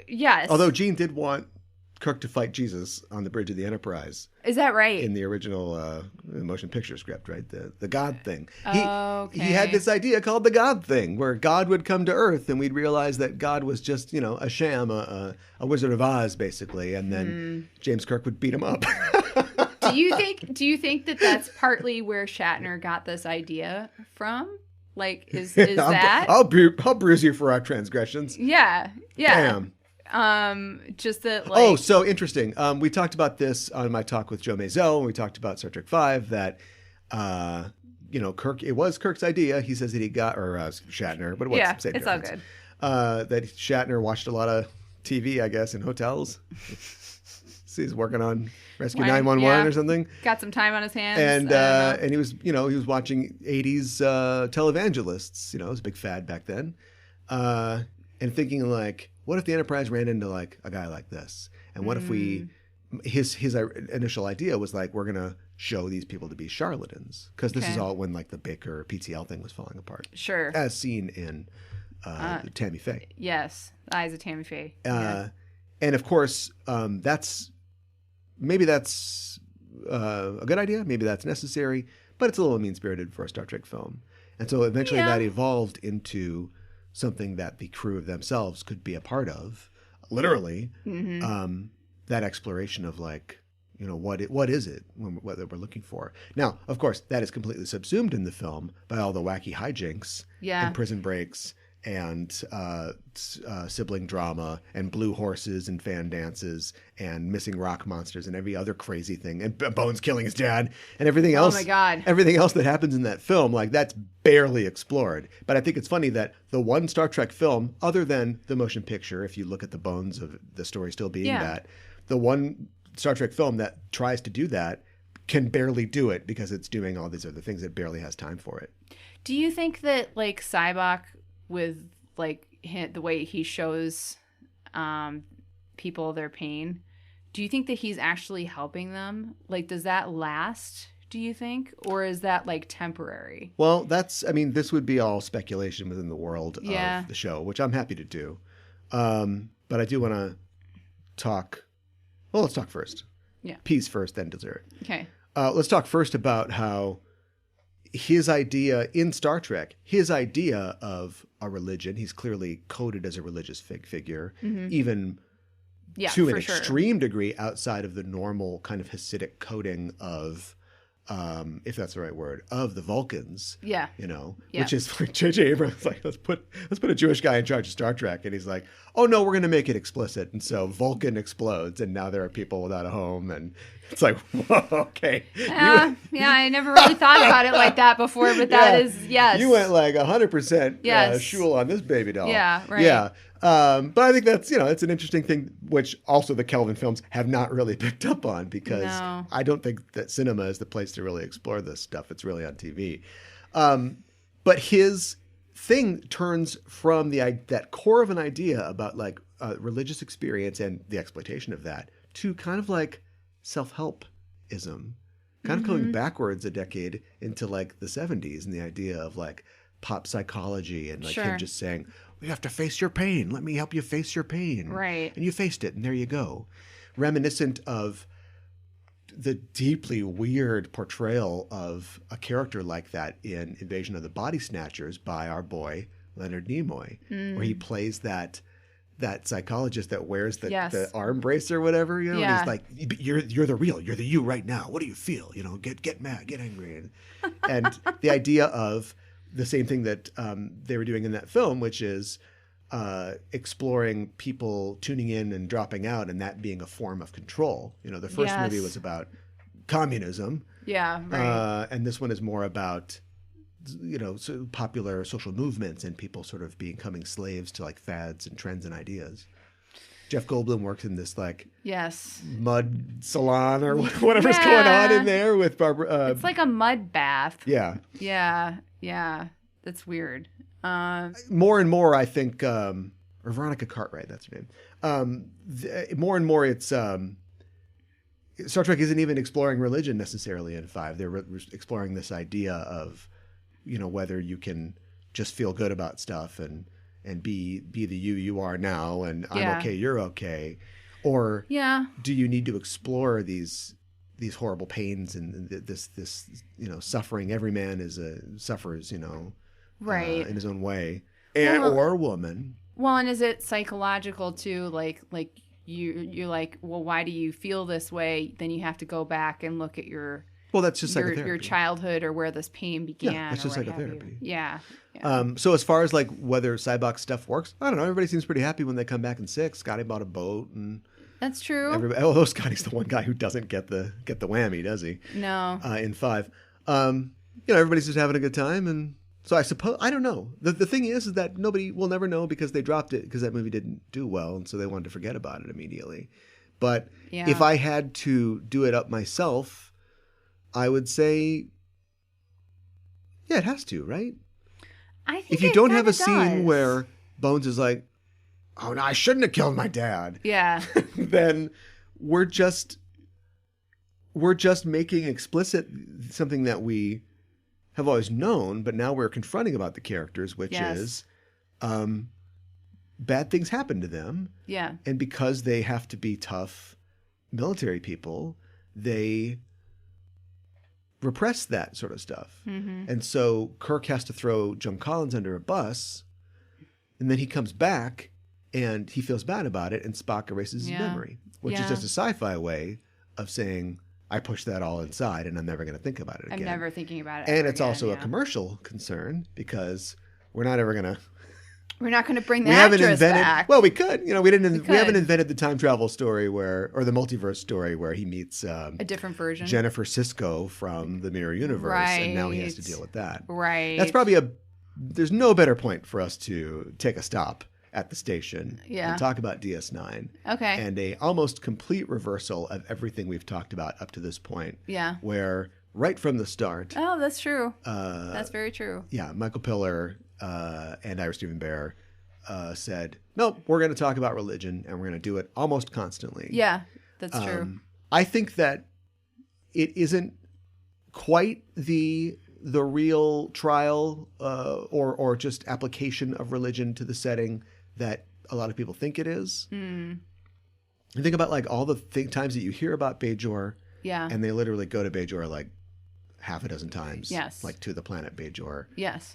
Yes. Although Gene did want Kirk to fight Jesus on the bridge of the Enterprise. Is that right? In the original motion picture script, right? The God thing. Okay. He had this idea called the God thing, where God would come to Earth and we'd realize that God was just, a sham, a Wizard of Oz, basically. And then James Kirk would beat him up. Do you think that that's partly where Shatner got this idea from? Like, is that? I'll bruise you for our transgressions. Yeah. Yeah. Damn. Just that, like... Oh, so interesting. We talked about this on my talk with Joe Mazel, and we talked about Star Trek V, that, Kirk, it was Kirk's idea. He says that he got, or Shatner, but what's the same it's all difference? good. That Shatner watched a lot of TV, I guess, in hotels. So he's working on Rescue 911 or something. Got some time on his hands. And he was, he was watching 80s televangelists. It was a big fad back then. And thinking like, what if the Enterprise ran into like a guy like this? And what if his initial idea was like, we're going to show these people to be charlatans. Because this is all when like the Baker PTL thing was falling apart. Sure. As seen in Tammy Faye. Yes. The Eyes of Tammy Faye. And of course, that's a good idea. Maybe that's necessary, but it's a little mean-spirited for a Star Trek film. And so eventually that evolved into something that the crew themselves could be a part of, literally, that exploration of like, what is it, what we're looking for. Now, of course, that is completely subsumed in the film by all the wacky hijinks and prison breaks and sibling drama and blue horses and fan dances and missing rock monsters and every other crazy thing and Bones killing his dad and everything else. Oh my God. Everything else that happens in that film, like that's barely explored. But I think it's funny that the one Star Trek film, other than the motion picture, if you look at the bones of the story still being that, the one Star Trek film that tries to do that can barely do it because it's doing all these other things. It barely has time for it. Do you think that like Sybok, with like the way he shows people their pain, do you think that he's actually helping them? Like, does that last, do you think? Or is that like temporary? Well, this would be all speculation within the world of the show, which I'm happy to do. But I do want to talk. Well, let's talk first. Yeah. Peace first, then dessert. Okay. Let's talk first about how his idea in Star Trek, his idea of a religion, he's clearly coded as a religious figure, even to an extreme degree outside of the normal kind of Hasidic coding of, if that's the right word, of the Vulcans. Yeah. Which is like J.J. Abrams like, let's put a Jewish guy in charge of Star Trek. And he's like, oh no, we're going to make it explicit. And so Vulcan explodes and now there are people without a home. And it's like, whoa, okay. I never really thought about it like that before, but that is, yes. You went like 100% shul on this baby doll. Yeah, right. Yeah. But I think that's, it's an interesting thing, which also the Kelvin films have not really picked up on because I don't think that cinema is the place to really explore this stuff. It's really on TV. But his thing turns from that core of an idea about like religious experience and the exploitation of that to kind of like self-helpism, kind of going backwards a decade into like the 70s and the idea of like pop psychology and like him just saying, we have to face your pain. Let me help you face your pain. Right. And you faced it and there you go. Reminiscent of the deeply weird portrayal of a character like that in Invasion of the Body Snatchers by our boy Leonard Nimoy, where he plays that psychologist that wears the arm brace or whatever, and he's like, you're the real, you're the you right now. What do you feel? Get mad, get angry. And the idea of the same thing that they were doing in that film, which is exploring people tuning in and dropping out and that being a form of control. The first movie was about communism. Yeah, right. And this one is more about popular social movements and people sort of becoming slaves to like fads and trends and ideas. Jeff Goldblum works in this like mud salon or whatever's going on in there with Barbara. It's like a mud bath. Yeah. That's weird. More and more, I think, or Veronica Cartwright, that's her name. More and more, it's Star Trek isn't even exploring religion necessarily in 5. They're exploring this idea of whether you can just feel good about stuff and be the you are now and I'm okay, you're okay, or do you need to explore these horrible pains and this suffering? Every man suffers right in his own way, or woman. Well, and is it psychological too? Like you're like, well, why do you feel this way? Then you have to go back and look at your. Well, that's just psychotherapy. Your childhood or where this pain began. Yeah, that's just psychotherapy. Yeah. So as far as like whether Sybok stuff works, I don't know. Everybody seems pretty happy when they come back in 6. Scotty bought a boat and. That's true. Although Scotty's the one guy who doesn't get the whammy, does he? No. In 5, everybody's just having a good time, and so I suppose I don't know. The thing is that nobody will never know because they dropped it because that movie didn't do well, and so they wanted to forget about it immediately. But if I had to do it up myself, I would say, it has to, right? I think if you don't have a scene where Bones is like, oh no, I shouldn't have killed my dad. Yeah. Then we're we're just making explicit something that we have always known, but now we're confronting about the characters, which is bad things happen to them. Yeah. And because they have to be tough military people, they repress that sort of stuff. Mm-hmm. And so Kirk has to throw Joan Collins under a bus, and then he comes back and he feels bad about it, and Spock erases his memory, which is just a sci-fi way of saying, I pushed that all inside and I'm never going to think about it again. I'm never thinking about it. And it's also a commercial concern because we're not ever going to... We're not going to bring the actress back. Well, we could. You know, we haven't invented the time travel story or the multiverse story where he meets a different version, Jennifer Sisko from the Mirror Universe, right. And now he has to deal with that. Right. That's probably there's no better point for us to take a stop at the station and talk about DS9. Okay. And a almost complete reversal of everything we've talked about up to this point. Yeah. Where right from the start. Oh, that's true. That's very true. Yeah, Michael Piller and Ira Steven Behr said, nope, we're going to talk about religion and we're going to do it almost constantly. Yeah, that's true. I think that it isn't quite the real trial or just application of religion to the setting that a lot of people think it is. Mm. You think about like all the times that you hear about Bajor, and they literally go to Bajor like half a dozen times, like to the planet Bajor,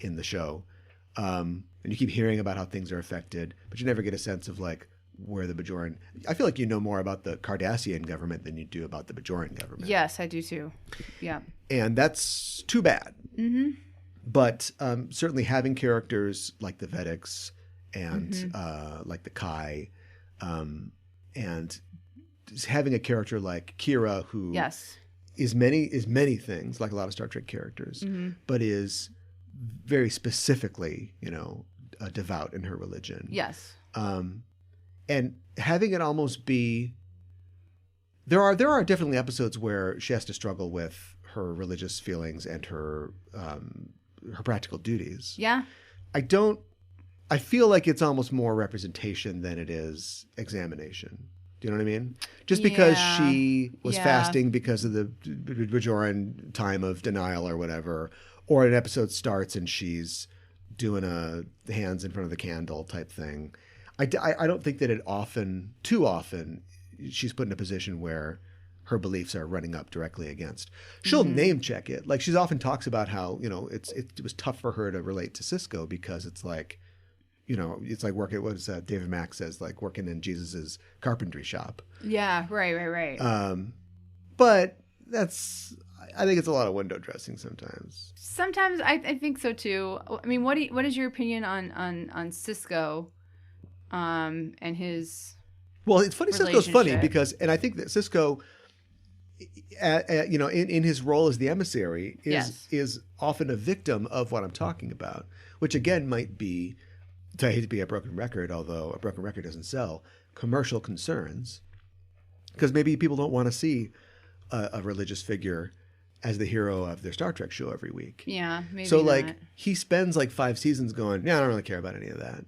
in the show. And you keep hearing about how things are affected, but you never get a sense of like where the Bajoran. I feel like you know more about the Cardassian government than you do about the Bajoran government. Yes, I do too. Yeah, and that's too bad. Mm-hmm. But certainly having characters like the Vedics and like the Kai, and having a character like Kira who is many things, like a lot of Star Trek characters, but is very specifically, devout in her religion. Yes. And having it almost be, there are definitely episodes where she has to struggle with her religious feelings and her practical duties. Yeah. I feel like it's almost more representation than it is examination. Do you know what I mean? Just because she was fasting because of the Bajoran time of denial or whatever, or an episode starts and she's doing a hands in front of the candle type thing. I don't think that too often, she's put in a position where her beliefs are running up directly against. She'll name check it. Like she often talks about how, it was tough for her to relate to Sisko because it's like, it's like working, what is that David Mack says, like working in Jesus's carpentry shop. Yeah, right. But I think it's a lot of window dressing sometimes. Sometimes I think so too. I mean, what is your opinion on Sisko, and his? Well, it's funny. Sisko's funny because, and I think that Sisko, in his role as the emissary, is often a victim of what I'm talking about, which again might be, I hate to be a broken record, although a broken record doesn't sell, commercial concerns, because maybe people don't want to see a religious figure as the hero of their Star Trek show every week. Yeah, maybe so not. Like he spends like 5 seasons going, I don't really care about any of that,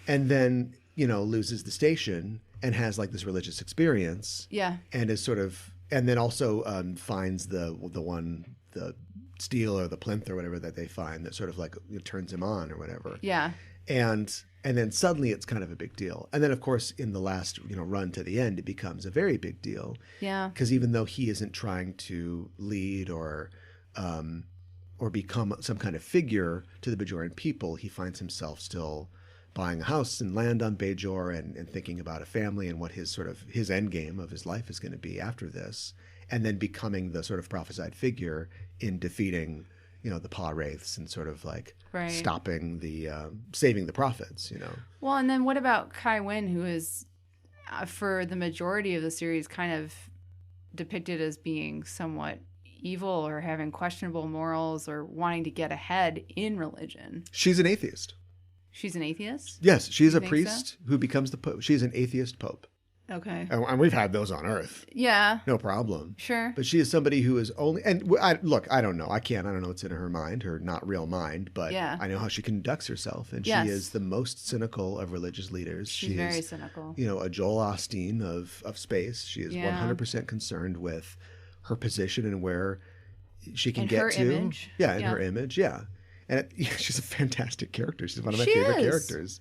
and then loses the station and has like this religious experience. Yeah, and is sort of, and then also finds the steel or the plinth or whatever that they find that sort of like turns him on or whatever. Yeah, and then suddenly it's kind of a big deal. And then of course in the last run to the end, it becomes a very big deal. Yeah. Because even though he isn't trying to lead or become some kind of figure to the Bajoran people, he finds himself still buying a house and land on Bajor and thinking about a family and what his end game of his life is going to be after this, and then becoming the sort of prophesied figure in defeating the paw wraiths and sort of like stopping the saving the prophets. Well, and then what about Kai Wynn, who is for the majority of the series kind of depicted as being somewhat evil or having questionable morals or wanting to get ahead in religion? She's an atheist. She's an atheist? Yes, she's a priest who becomes the pope. She's an atheist pope. Okay. And we've had those on Earth. Yeah. No problem. Sure. But she is somebody who is only, and I don't know. I don't know what's in her mind, her not real mind, but I know how she conducts herself. And she is the most cynical of religious leaders. She's very cynical. A Joel Osteen of space. She is 100% concerned with her position and where she can And get her to. image. Yeah, in Yeah. her image, yeah. And she's a fantastic character. She's one of my She favorite is. characters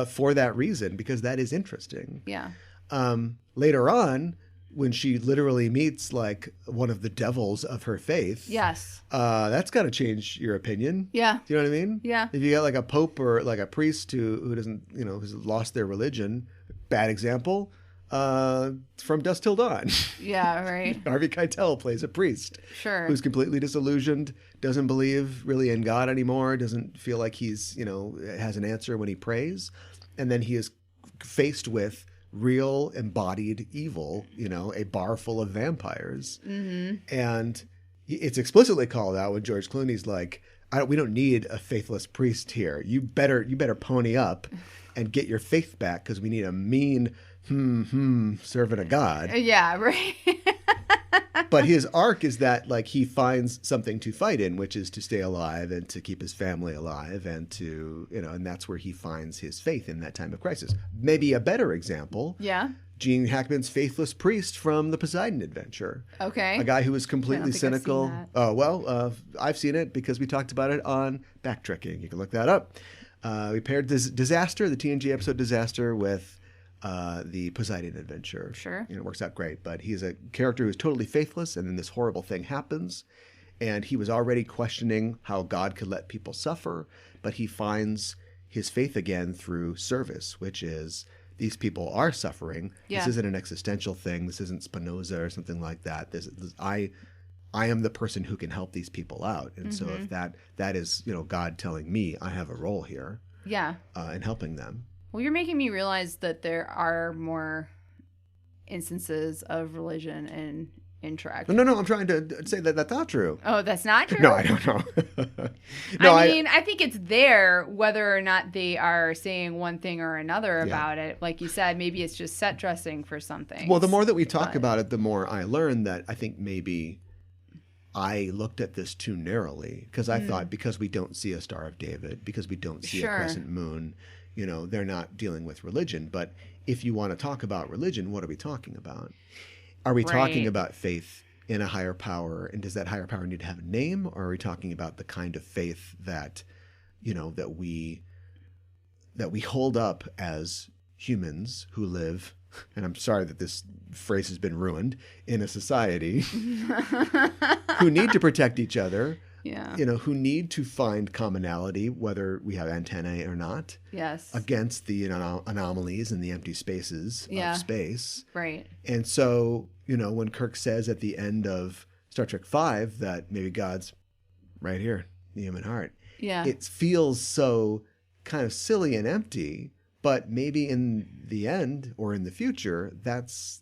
for that reason, because that is interesting. Yeah. Later on, when she literally meets like one of the devils of her faith, Yes. that's got to change your opinion. Yeah. Do you know what I mean? Yeah. If you got like a pope or like a priest who doesn't, who's lost their religion, bad example, From Dusk Till Dawn. Yeah, right. Harvey Keitel plays a priest Sure. who's completely disillusioned, doesn't believe really in God anymore, doesn't feel like he's, has an answer when he prays. And then he is faced with real embodied evil, a bar full of vampires. Mm-hmm. And it's explicitly called out when George Clooney's like, we don't need a faithless priest here. You better pony up and get your faith back, because we need a mean, servant of God. Yeah, right. But his arc is that like he finds something to fight in, which is to stay alive and to keep his family alive, and to, and that's where he finds his faith in that time of crisis. Maybe a better example. Yeah. Gene Hackman's faithless priest from the Poseidon Adventure. Okay. A guy who was completely cynical. I've seen that. I've seen it because we talked about it on BackTrekking. You can look that up. We paired this Disaster, the TNG episode Disaster, with the Poseidon Adventure. Sure. It works out great. But he's a character who's totally faithless, and then this horrible thing happens. And he was already questioning how God could let people suffer, but he finds his faith again through service, which is, these people are suffering. Yeah. This isn't an existential thing. This isn't Spinoza or something like that. I am the person who can help these people out. And so if that is, God telling me I have a role here, Yeah. in helping them. Well, you're making me realize that there are more instances of religion in Trek. No, I'm trying to say that that's not true. Oh, that's not true? No, I don't know. I think it's there, whether or not they are saying one thing or another about it. Like you said, maybe it's just set dressing for something. Well, the more that we talk about it, the more I learn that I think maybe I looked at this too narrowly, because I thought because we don't see a Star of David, because we don't see a crescent moon, they're not dealing with religion. But if you want to talk about religion, what are we talking about? Are we talking about faith in a higher power, and does that higher power need to have a name, or are we talking about the kind of faith that, that we hold up as humans who live, and I'm sorry that this phrase has been ruined, in a society who need to protect each other, who need to find commonality, whether we have antennae or not, against the anomalies and the empty spaces of space. Right. And so, when Kirk says at the end of Star Trek V that maybe God's right here, the human heart, it feels so kind of silly and empty, but maybe in the end or in the future, that's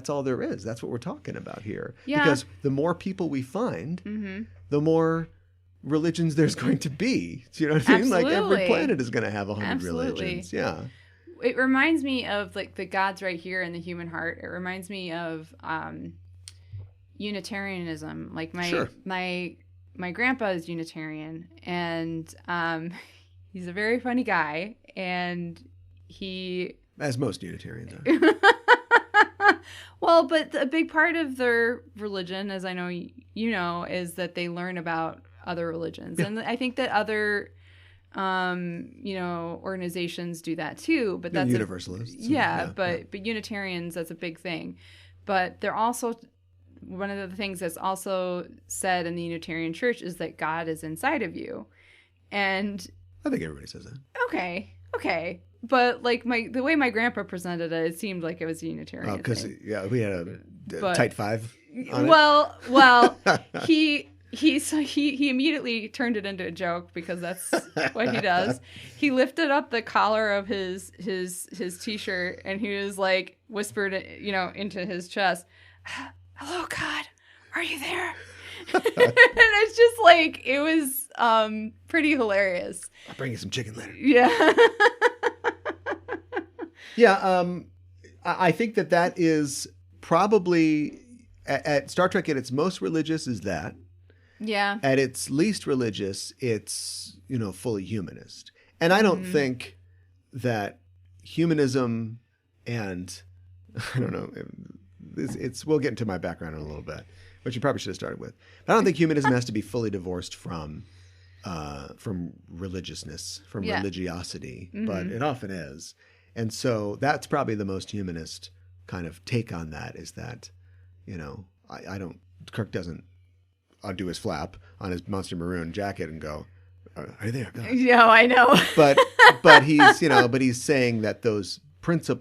all there is. That's what we're talking about here. Yeah. Because the more people we find, the more religions there's going to be. Do you know what I mean? Like every planet is going to have 100 religions. Yeah. It reminds me of like the God's right here in the human heart. It reminds me of Unitarianism. Like my grandpa is Unitarian, and he's a very funny guy, and he, as most Unitarians are. Well, but a big part of their religion, as I know is that they learn about other religions. Yeah. And I think that other organizations do that too, but that's universalists. But Unitarians, that's a big thing. But they're also, one of the things that's also said in the Unitarian Church is that God is inside of you. And I think everybody says that. Okay. But like the way my grandpa presented it seemed like it was a Unitarian. Oh, because we had a tight five on it. He immediately turned it into a joke, because that's what he does. He lifted up the collar of his t-shirt, and he was like whispered, into his chest, "Hello, God, are you there?" And it's just like, it was pretty hilarious. I'll bring you some chicken later. Yeah. Yeah, I think that is probably at Star Trek at its most religious is that. Yeah. At its least religious, it's, fully humanist. And I don't think that humanism and, I don't know, we'll get into my background in a little bit. which you probably should have started with. But I don't think humanism has to be fully divorced from religiousness, from religiosity, but it often is. And so that's probably the most humanist kind of take on that, is that, Kirk doesn't undo his flap on his Monster Maroon jacket and go, "Are you there, God?" Yeah, I know. but he's saying that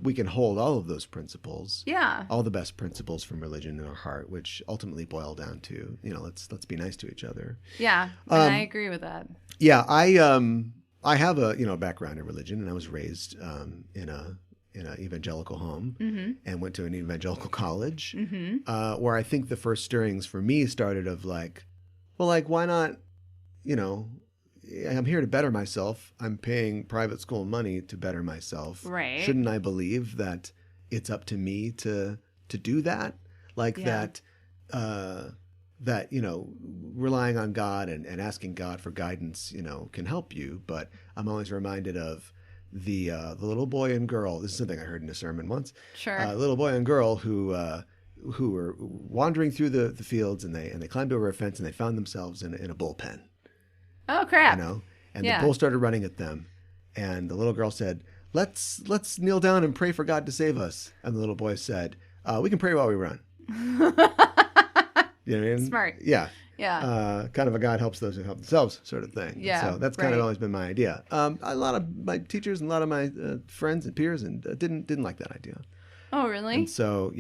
we can hold all of those principles, all the best principles from religion in our heart, which ultimately boil down to, let's be nice to each other. Yeah, and I agree with that. Yeah, I have a background in religion, and I was raised in an evangelical home and went to an evangelical college, where I think the first stirrings for me started of why not, I'm here to better myself. I'm paying private school money to better myself. Right. Shouldn't I believe that it's up to me to do that? That, relying on God and asking God for guidance, can help you. But I'm always reminded of the little boy and girl. This is something I heard in a sermon once. Sure. Little boy and girl who were wandering through the fields, and they climbed over a fence, and they found themselves in a bullpen. Oh, crap. And the bull started running at them. And the little girl said, let's kneel down and pray for God to save us. And the little boy said, we can pray while we run. You know what I mean? Smart. Yeah. Yeah. Kind of a God helps those who help themselves sort of thing. Yeah. So that's kind of always been my idea. A lot of my teachers and a lot of my friends and peers didn't like that idea. Oh, really? And so,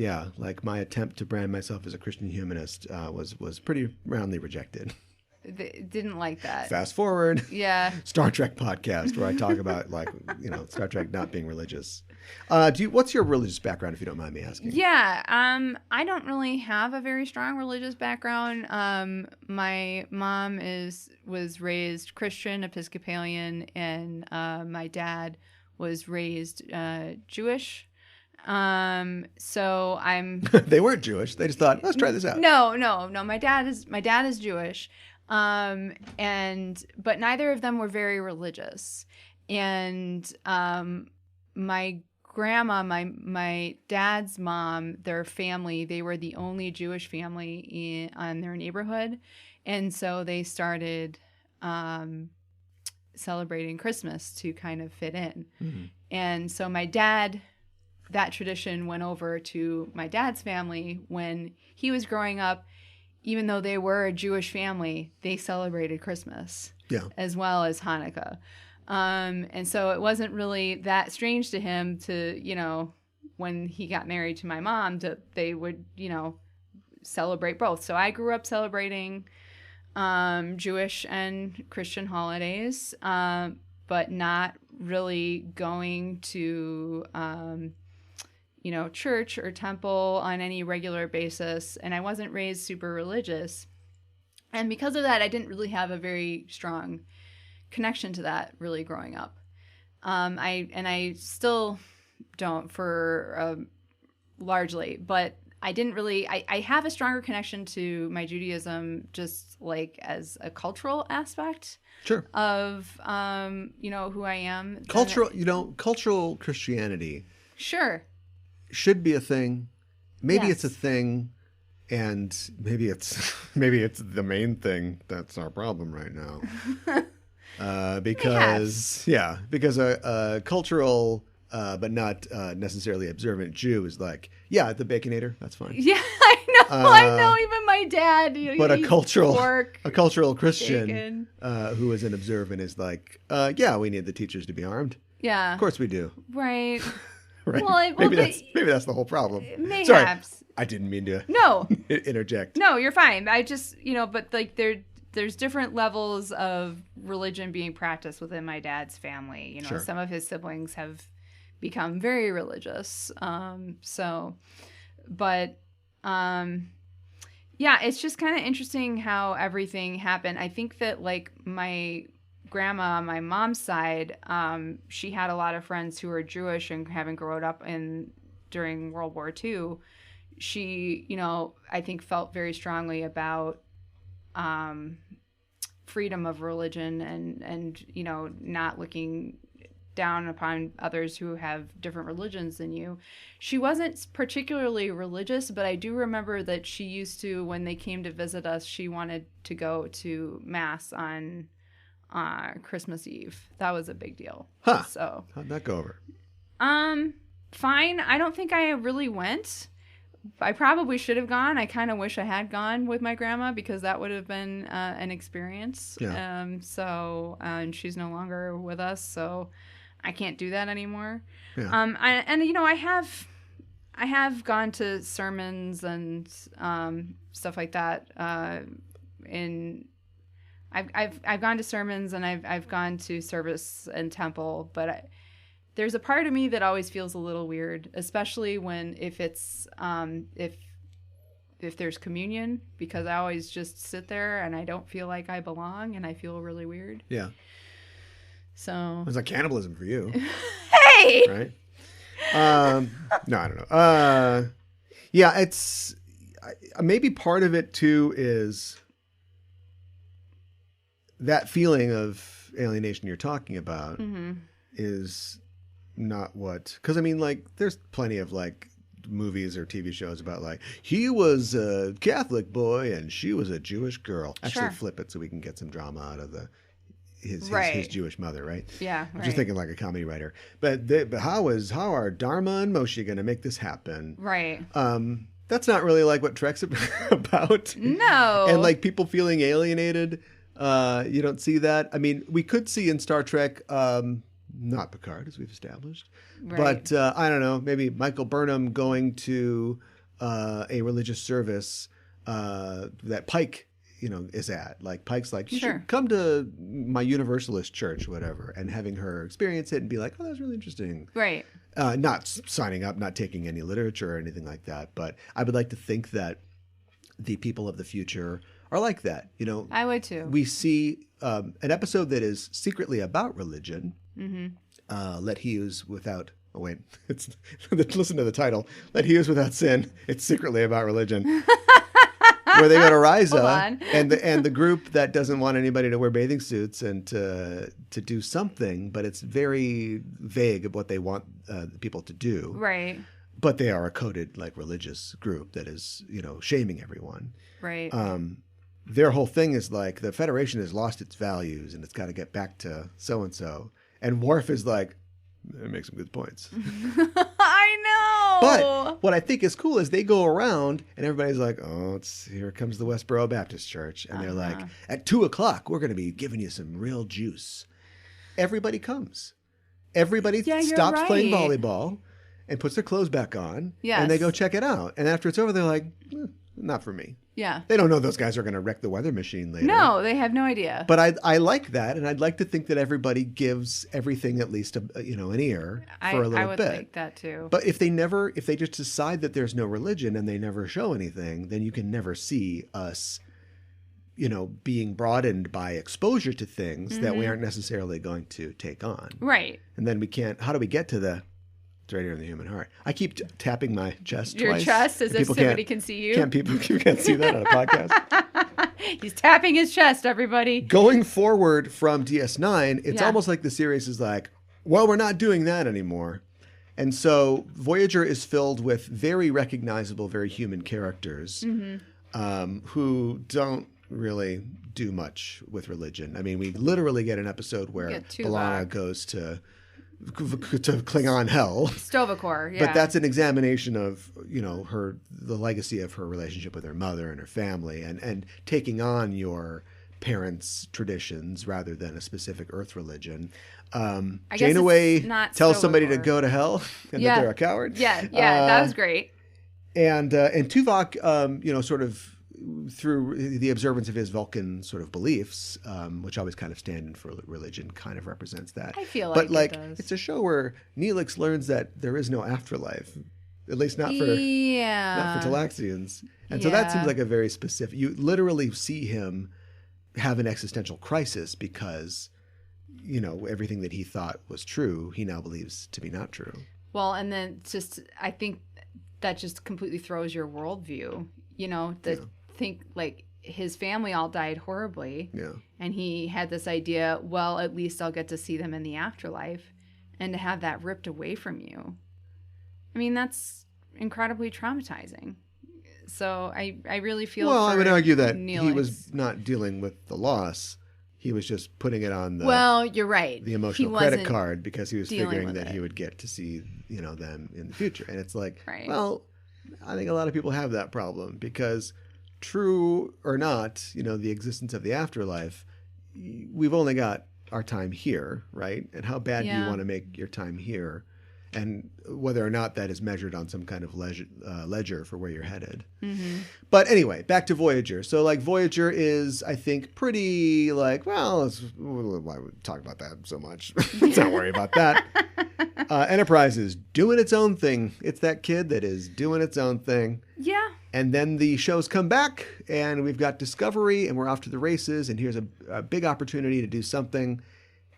my attempt to brand myself as a Christian humanist was pretty roundly rejected. Didn't like that. Fast forward. Yeah. Star Trek podcast where I talk about Star Trek not being religious. What's your religious background, if you don't mind me asking? Yeah. I don't really have a very strong religious background. My mom was raised Christian, Episcopalian, and my dad was raised Jewish. So I'm. They weren't Jewish. They just thought, let's try this out. No. My dad is Jewish. But neither of them were very religious. And my grandma, my dad's mom, their family, they were the only Jewish family on their neighborhood. And so they started celebrating Christmas to kind of fit in. Mm-hmm. And so my dad, that tradition went over to my dad's family when he was growing up. Even though they were a Jewish family, they celebrated Christmas as well as Hanukkah. And so it wasn't really that strange to him to, when he got married to my mom, they would, celebrate both. So I grew up celebrating Jewish and Christian holidays, but not really going to church or temple on any regular basis. And I wasn't raised super religious. And because of that, I didn't really have a very strong connection to that really growing up. I still don't for largely, but I didn't really, I have a stronger connection to my Judaism just as a cultural aspect. Sure. Of, who I am. Cultural Christianity. Sure. Should be a thing. Maybe Yes. it's a thing, and maybe it's the main thing that's our problem right now. Because a cultural but not necessarily observant Jew is the Baconator, that's fine. Yeah, I know. Even my dad. But a cultural Christian bacon. Who is an observant is we need the teachers to be armed. Yeah, of course we do. Right. Right. Well, maybe that's the whole problem. Mayhaps. Sorry, I didn't mean to. No. Interject. No, you're fine. I just but there's different levels of religion being practiced within my dad's family. Sure. Some of his siblings have become very religious. It's just kind of interesting how everything happened. I think that my grandma on my mom's side, she had a lot of friends who were Jewish, and having grown up during World War II, she, I think felt very strongly about freedom of religion and not looking down upon others who have different religions than you. She wasn't particularly religious, but I do remember that she used to, when they came to visit us, she wanted to go to Mass on Christmas Eve. That was a big deal. Huh. So how'd that go over? Fine. I don't think I really went. I probably should have gone. I kind of wish I had gone with my grandma because that would have been an experience. Yeah. And she's no longer with us, so I can't do that anymore. Yeah. I have gone to sermons and stuff like that. I've gone to sermons and I've gone to service and temple, but there's a part of me that always feels a little weird, especially if there's communion, because I always just sit there and I don't feel like I belong and I feel really weird. Yeah. So it's like cannibalism for you. Hey. Right. No, I don't know. Yeah, it's maybe part of it too is that feeling of alienation you're talking about is not what, because I mean, like, there's plenty of like movies or TV shows about like he was a Catholic boy and she was a Jewish girl. Actually, flip it so we can get some drama out of his Jewish mother, right? Yeah, I'm just thinking like a comedy writer. But how are Dharma and Moshe going to make this happen? Right. That's not really like what Trek's about. No. And like people feeling alienated. You don't see that. I mean, we could see in Star Trek. Not Picard, as we've established. Right. But I don't know, maybe Michael Burnham going to a religious service that Pike, is at. Like, Pike's like, you should come to my Universalist church, whatever, and having her experience it and be like, oh, that's really interesting. Right. Not signing up, not taking any literature or anything like that. But I would like to think that the people of the future are like that. I would too. We see an episode that is secretly about religion. Let he who's without. Oh wait, listen to the title. Let he who's without sin. It's secretly about religion. Where they go to Risa and the group that doesn't want anybody to wear bathing suits and to do something, but it's very vague of what they want people to do. Right. But they are a coded like religious group that is shaming everyone. Right. Their whole thing is like the Federation has lost its values and it's got to get back to so and so. And Worf is like, it makes some good points. I know. But what I think is cool is they go around and everybody's like, oh, here comes the Westboro Baptist Church. And they're like, at 2:00, we're going to be giving you some real juice. Everybody comes. Everybody stops playing volleyball and puts their clothes back on. Yes. And they go check it out. And after it's over, they're like, not for me. Yeah. They don't know those guys are going to wreck the weather machine later. No, they have no idea. But I like that, and I'd like to think that everybody gives everything at least an ear for a little bit. I would like that too. But if they just decide that there's no religion and they never show anything, then you can never see us, being broadened by exposure to things that we aren't necessarily going to take on. Right. And then we can't. How do we get to the? It's right here in the human heart. I keep tapping my chest Your twice. Your chest as if somebody can see you? You can't see that on a podcast. He's tapping his chest, everybody. Going forward from DS9, it's almost like the series is like, well, we're not doing that anymore. And so Voyager is filled with very recognizable, very human characters who don't really do much with religion. I mean, we literally get an episode where B'Elanna goes to Klingon hell. Sto-vo-kor, yeah. But that's an examination of, the legacy of her relationship with her mother and her family and taking on your parents' traditions rather than a specific Earth religion. Janeway tells somebody to go to hell and that they're a coward. Yeah, that was great. And Tuvok, sort of through the observance of his Vulcan sort of beliefs, which always kind of stand in for religion, kind of represents that. I feel like it does. It's a show where Neelix learns that there is no afterlife, at least not for Talaxians. And so that seems like a very specific. You literally see him have an existential crisis because, everything that he thought was true, he now believes to be not true. Well, and then I think that just completely throws your worldview. Think like his family all died horribly. Yeah. And he had this idea, well, at least I'll get to see them in the afterlife. and to have that ripped away from you. I mean, that's incredibly traumatizing. So I really feel Well, I would argue that Neelix. he was not dealing with the loss. He was just putting it on the well, you're right. the emotional credit card because he was figuring that he would get to see, them in the future. And it's like, right. Well, I think a lot of people have that problem because true or not, the existence of the afterlife, we've only got our time here, right? And how bad do you want to make your time here? And whether or not that is measured on some kind of ledger for where you're headed. Mm-hmm. But anyway, back to Voyager. So like Voyager is, I think, pretty like, well, why would we talk about that so much? Let's not worry about that. Enterprise is doing its own thing. It's that kid that is doing its own thing. Yeah. And then the shows come back and we've got Discovery and we're off to the races and here's a big opportunity to do something.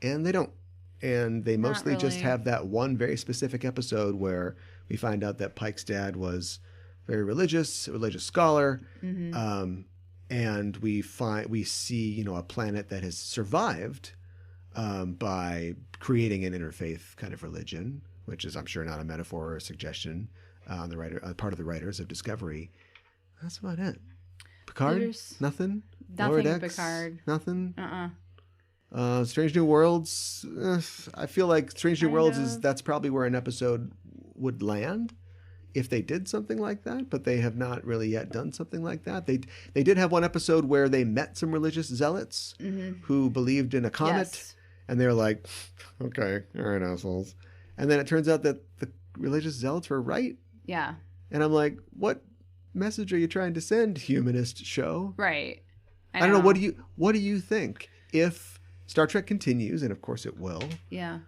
And they don't. And they mostly just have that one very specific episode where we find out that Pike's dad was very religious, a religious scholar. Mm-hmm. And we see, a planet that has survived by creating an interfaith kind of religion, which is, I'm sure, not a metaphor or a suggestion on the part of the writers of Discovery. That's about it. Picard? Nothing? Nothing Picard. Nothing? Strange New Worlds. I feel like Strange New Worlds that's probably where an episode would land if they did something like that, but they have not really yet done something like that. They did have one episode where they met some religious zealots who believed in a comet, and they're like, okay, all right, assholes. And then it turns out that the religious zealots were right. Yeah. And I'm like, what message are you trying to send, humanist show? Right. I don't know. What do you think if Star Trek continues, and of course it will. Yeah.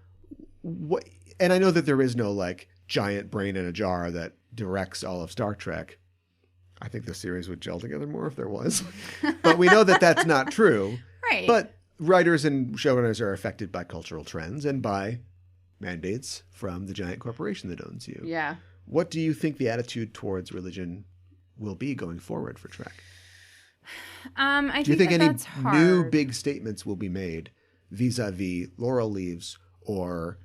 And I know that there is no like giant brain in a jar that directs all of Star Trek. I think the series would gel together more if there was. But we know that that's not true. Right. But writers and showrunners are affected by cultural trends and by mandates from the giant corporation that owns you. Yeah. What do you think the attitude towards religion will be going forward for Trek? Do you think any new big statements will be made vis-a-vis Laurel leaves or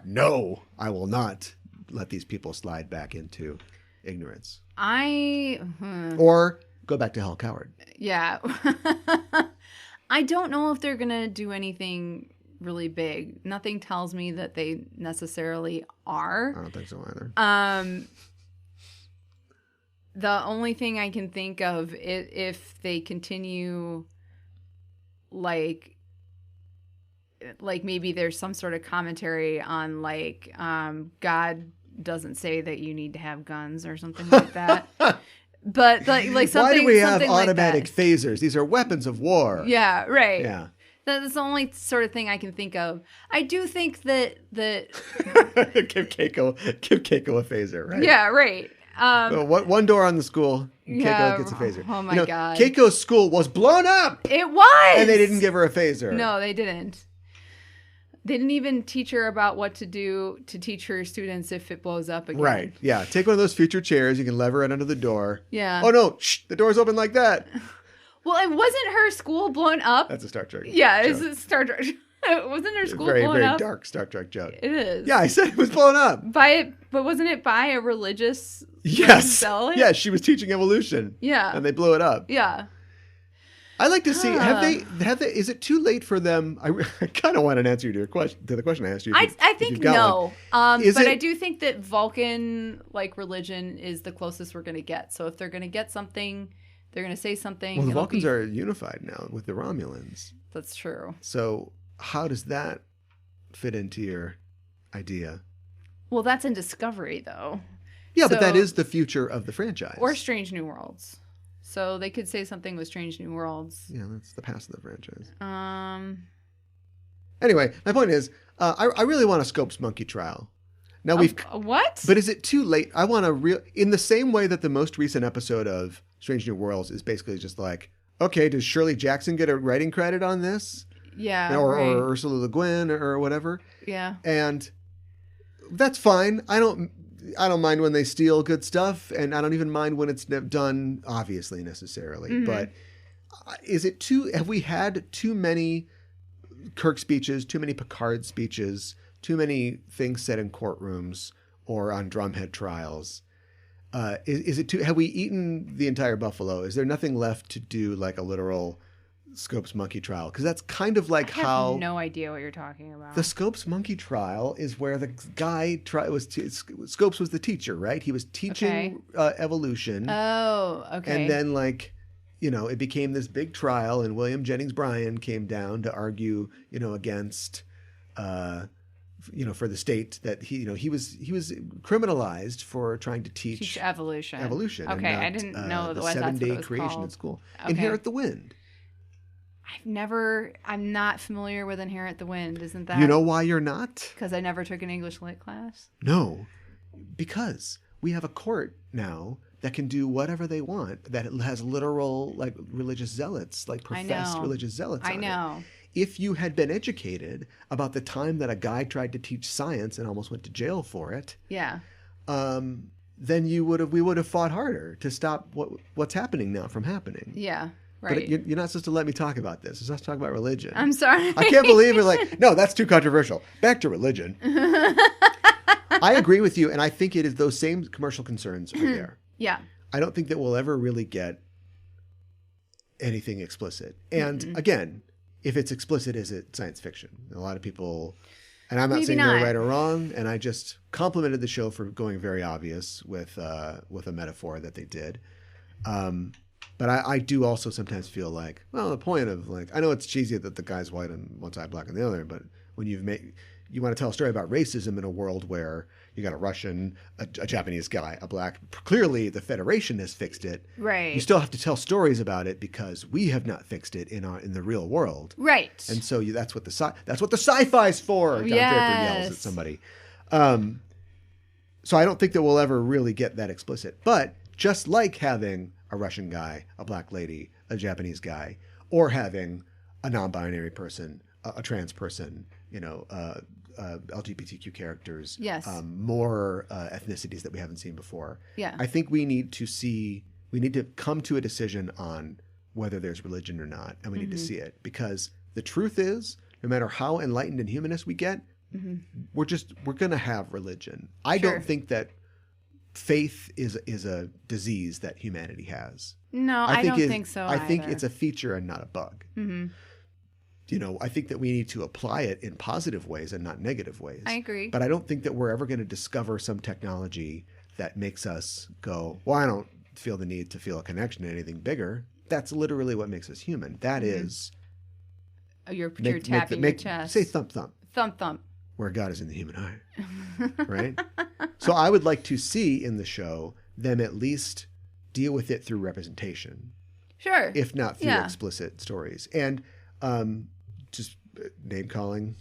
no, I will not let these people slide back into ignorance? Or go back to Hell Coward. Yeah. I don't know if they're going to do anything really big. Nothing tells me that they necessarily are. I don't think so either. The only thing I can think of if they continue, like maybe there's some sort of commentary on like God doesn't say that you need to have guns or something like that. But like something. Why do we have automatic like phasers? These are weapons of war. Yeah, right. Yeah. That's the only sort of thing I can think of. I do think that give Keiko a phaser, right? Yeah, right. One door on the school, Keiko gets a phaser. Oh my God. Keiko's school was blown up. It was. And they didn't give her a phaser. No, they didn't. They didn't even teach her about what to do to teach her students if it blows up again. Right. Yeah. Take one of those future chairs. You can lever it under the door. Yeah. Oh, no. Shh. The door's open like that. Well, it wasn't her school blown up. That's a Star Trek Yeah, joke. it's a Star Trek. Wasn't her school blown up? Very dark Star Trek joke. It is. Yeah, I said it was blown up. But wasn't it by a religious zealot? Yes, she was teaching evolution. Yeah. And they blew it up. Yeah. I like to see, have they, is it too late for them? I kind of want an answer to the question I asked you. I think no. But I do think that Vulcan, like religion, is the closest we're going to get. So if they're going to get something, they're going to say something. Well, the Vulcans are unified now with the Romulans. That's true. So how does that fit into your idea? Well, that's in Discovery, though. Yeah, but that is the future of the franchise. Or Strange New Worlds. So they could say something with Strange New Worlds. Yeah, that's the past of the franchise. Anyway, my point is, I really want a Scopes monkey trial. Now what? But is it too late? I want in the same way that the most recent episode of Strange New Worlds is basically just like, okay, does Shirley Jackson get a writing credit on this? Yeah, or Ursula Le Guin or whatever. Yeah, and that's fine. I don't mind when they steal good stuff, and I don't even mind when it's done obviously necessarily. Mm-hmm. But have we had too many Kirk speeches, too many Picard speeches, too many things said in courtrooms or on drumhead trials. Is it too? Have we eaten the entire buffalo? Is there nothing left to do like a literal Scopes monkey trial? Because that's kind of like I have how no idea what you're talking about. the Scopes monkey trial is, where the guy Scopes was the teacher, right? He was teaching evolution. Oh, okay. And then it became this big trial, and William Jennings Bryan came down to argue, against, for the state that he was criminalized for trying to teach evolution. Evolution. Okay, and not, I didn't know the that's 7-day what it was creation called. in school. Okay. Inherit the Wind. I'm not familiar with Inherit the Wind. Isn't that? You know why you're not? Because I never took an English lit class. No, because we have a court now that can do whatever they want, that has literal religious zealots, professed religious zealots. I know. If you had been educated about the time that a guy tried to teach science and almost went to jail for it, yeah, then we would have fought harder to stop what's happening now from happening. Yeah, right. But you're not supposed to let me talk about this. You're supposed to talk about religion. I'm sorry. I can't believe it. No, that's too controversial. Back to religion. I agree with you, and I think it is those same commercial concerns are there. Yeah. I don't think that we'll ever really get anything explicit. And again, if it's explicit, is it science fiction? A lot of people, and I'm not saying they're right or wrong, and I just complimented the show for going very obvious with a metaphor that they did. But I do also sometimes feel the point of I know it's cheesy that the guy's white and one side black and the other, but when you want to tell a story about racism in a world where you got a Russian, a Japanese guy, a black. Clearly, the Federation has fixed it. Right. You still have to tell stories about it because we have not fixed it in the real world. Right. And so that's what the sci-fi's for. Don Draper yells at somebody. So I don't think that we'll ever really get that explicit. But just like having a Russian guy, a black lady, a Japanese guy, or having a non-binary person, a trans person, LGBTQ characters, yes, more ethnicities that we haven't seen before. Yeah, I think we need to come to a decision on whether there's religion or not, and we need to see it, because the truth is, no matter how enlightened and humanist we get, we're going to have religion. I don't think that faith is a disease that humanity has. No, I don't think so. I think it's a feature and not a bug. Mm-hmm. I think that we need to apply it in positive ways and not negative ways. I agree. But I don't think that we're ever going to discover some technology that makes us go, well, I don't feel the need to feel a connection to anything bigger. That's literally what makes us human. That is... You're tapping your chest. Say thump, thump. Thump, thump. Where God is in the human eye. Right? So I would like to see in the show them at least deal with it through representation. Sure. If not through explicit stories. And... just name calling.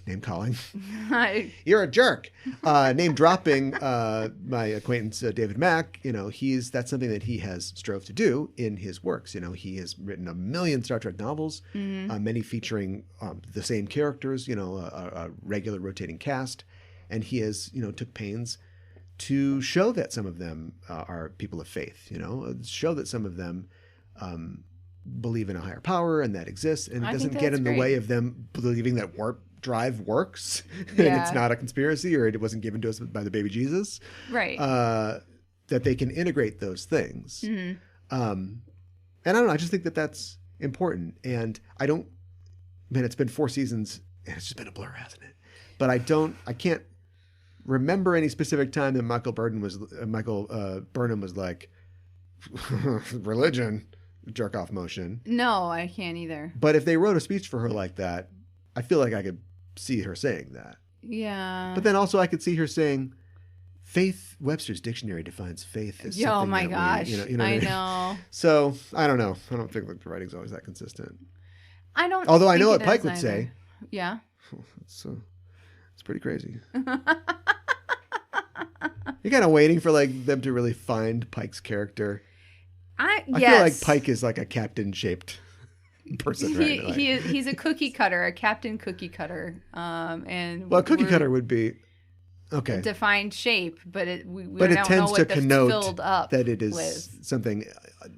You're a jerk. Name dropping my acquaintance David Mack. That's something that he has strove to do in his works. He has written 1 million Star Trek novels, many featuring the same characters. A regular rotating cast, and he has took pains to show that some of them are people of faith. Show that some of them. Believe in a higher power and that exists, and it doesn't get in the way of them believing that warp drive works and it's not a conspiracy, or it wasn't given to us by the baby Jesus, right? That they can integrate those things. And I don't know, I just think that that's important. And it's been 4 seasons and it's just been a blur, hasn't it? But I can't remember any specific time that Michael Burnham was like religion jerk off motion. No, I can't either. But if they wrote a speech for her like that, I feel like I could see her saying that. Yeah. But then also I could see her saying, faith, Webster's dictionary defines faith as something oh my gosh. I know. So I don't know. I don't think the writing's always that consistent. I don't. Although I know what Pike would say. Yeah. It's pretty crazy. You're kind of waiting for them to really find Pike's character. I feel like Pike is like a captain-shaped person, right? He's a cookie cutter, a captain cookie cutter. A cookie cutter would be okay. Defined shape, but it tends to connote that it is with. Something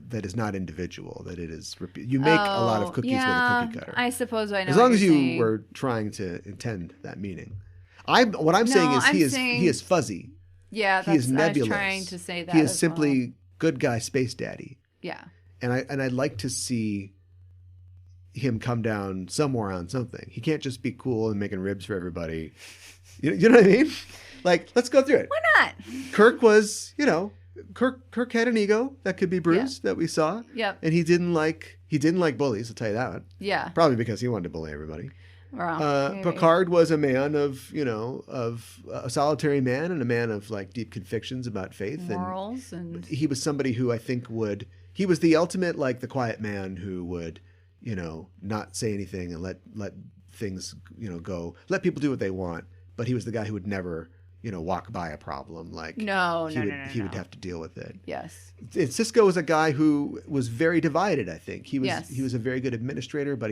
that is not individual. That it is you make a lot of cookies with a cookie cutter. I suppose I know. As long as you were trying to intend that meaning. What I'm saying is saying, he is fuzzy. Yeah, he is nebulous. I was trying to say that. He is simply good guy space daddy. Yeah. And I'd like to see him come down somewhere on something. He can't just be cool and making ribs for everybody. You know what I mean? Like, let's go through it. Why not? Kirk was, Kirk had an ego that could be bruised that we saw. Yep. And he didn't like bullies, I'll tell you that. Yeah. Probably because he wanted to bully everybody. Well, Picard was a man of a solitary man and a man of like deep convictions about faith morals and he was somebody who I think he was the ultimate, like the quiet man who would, not say anything and let things, go, let people do what they want. But he was the guy who would never, walk by a problem. Like he would have to deal with it. Yes. And Sisko was a guy who was very divided. I think he was a very good administrator, but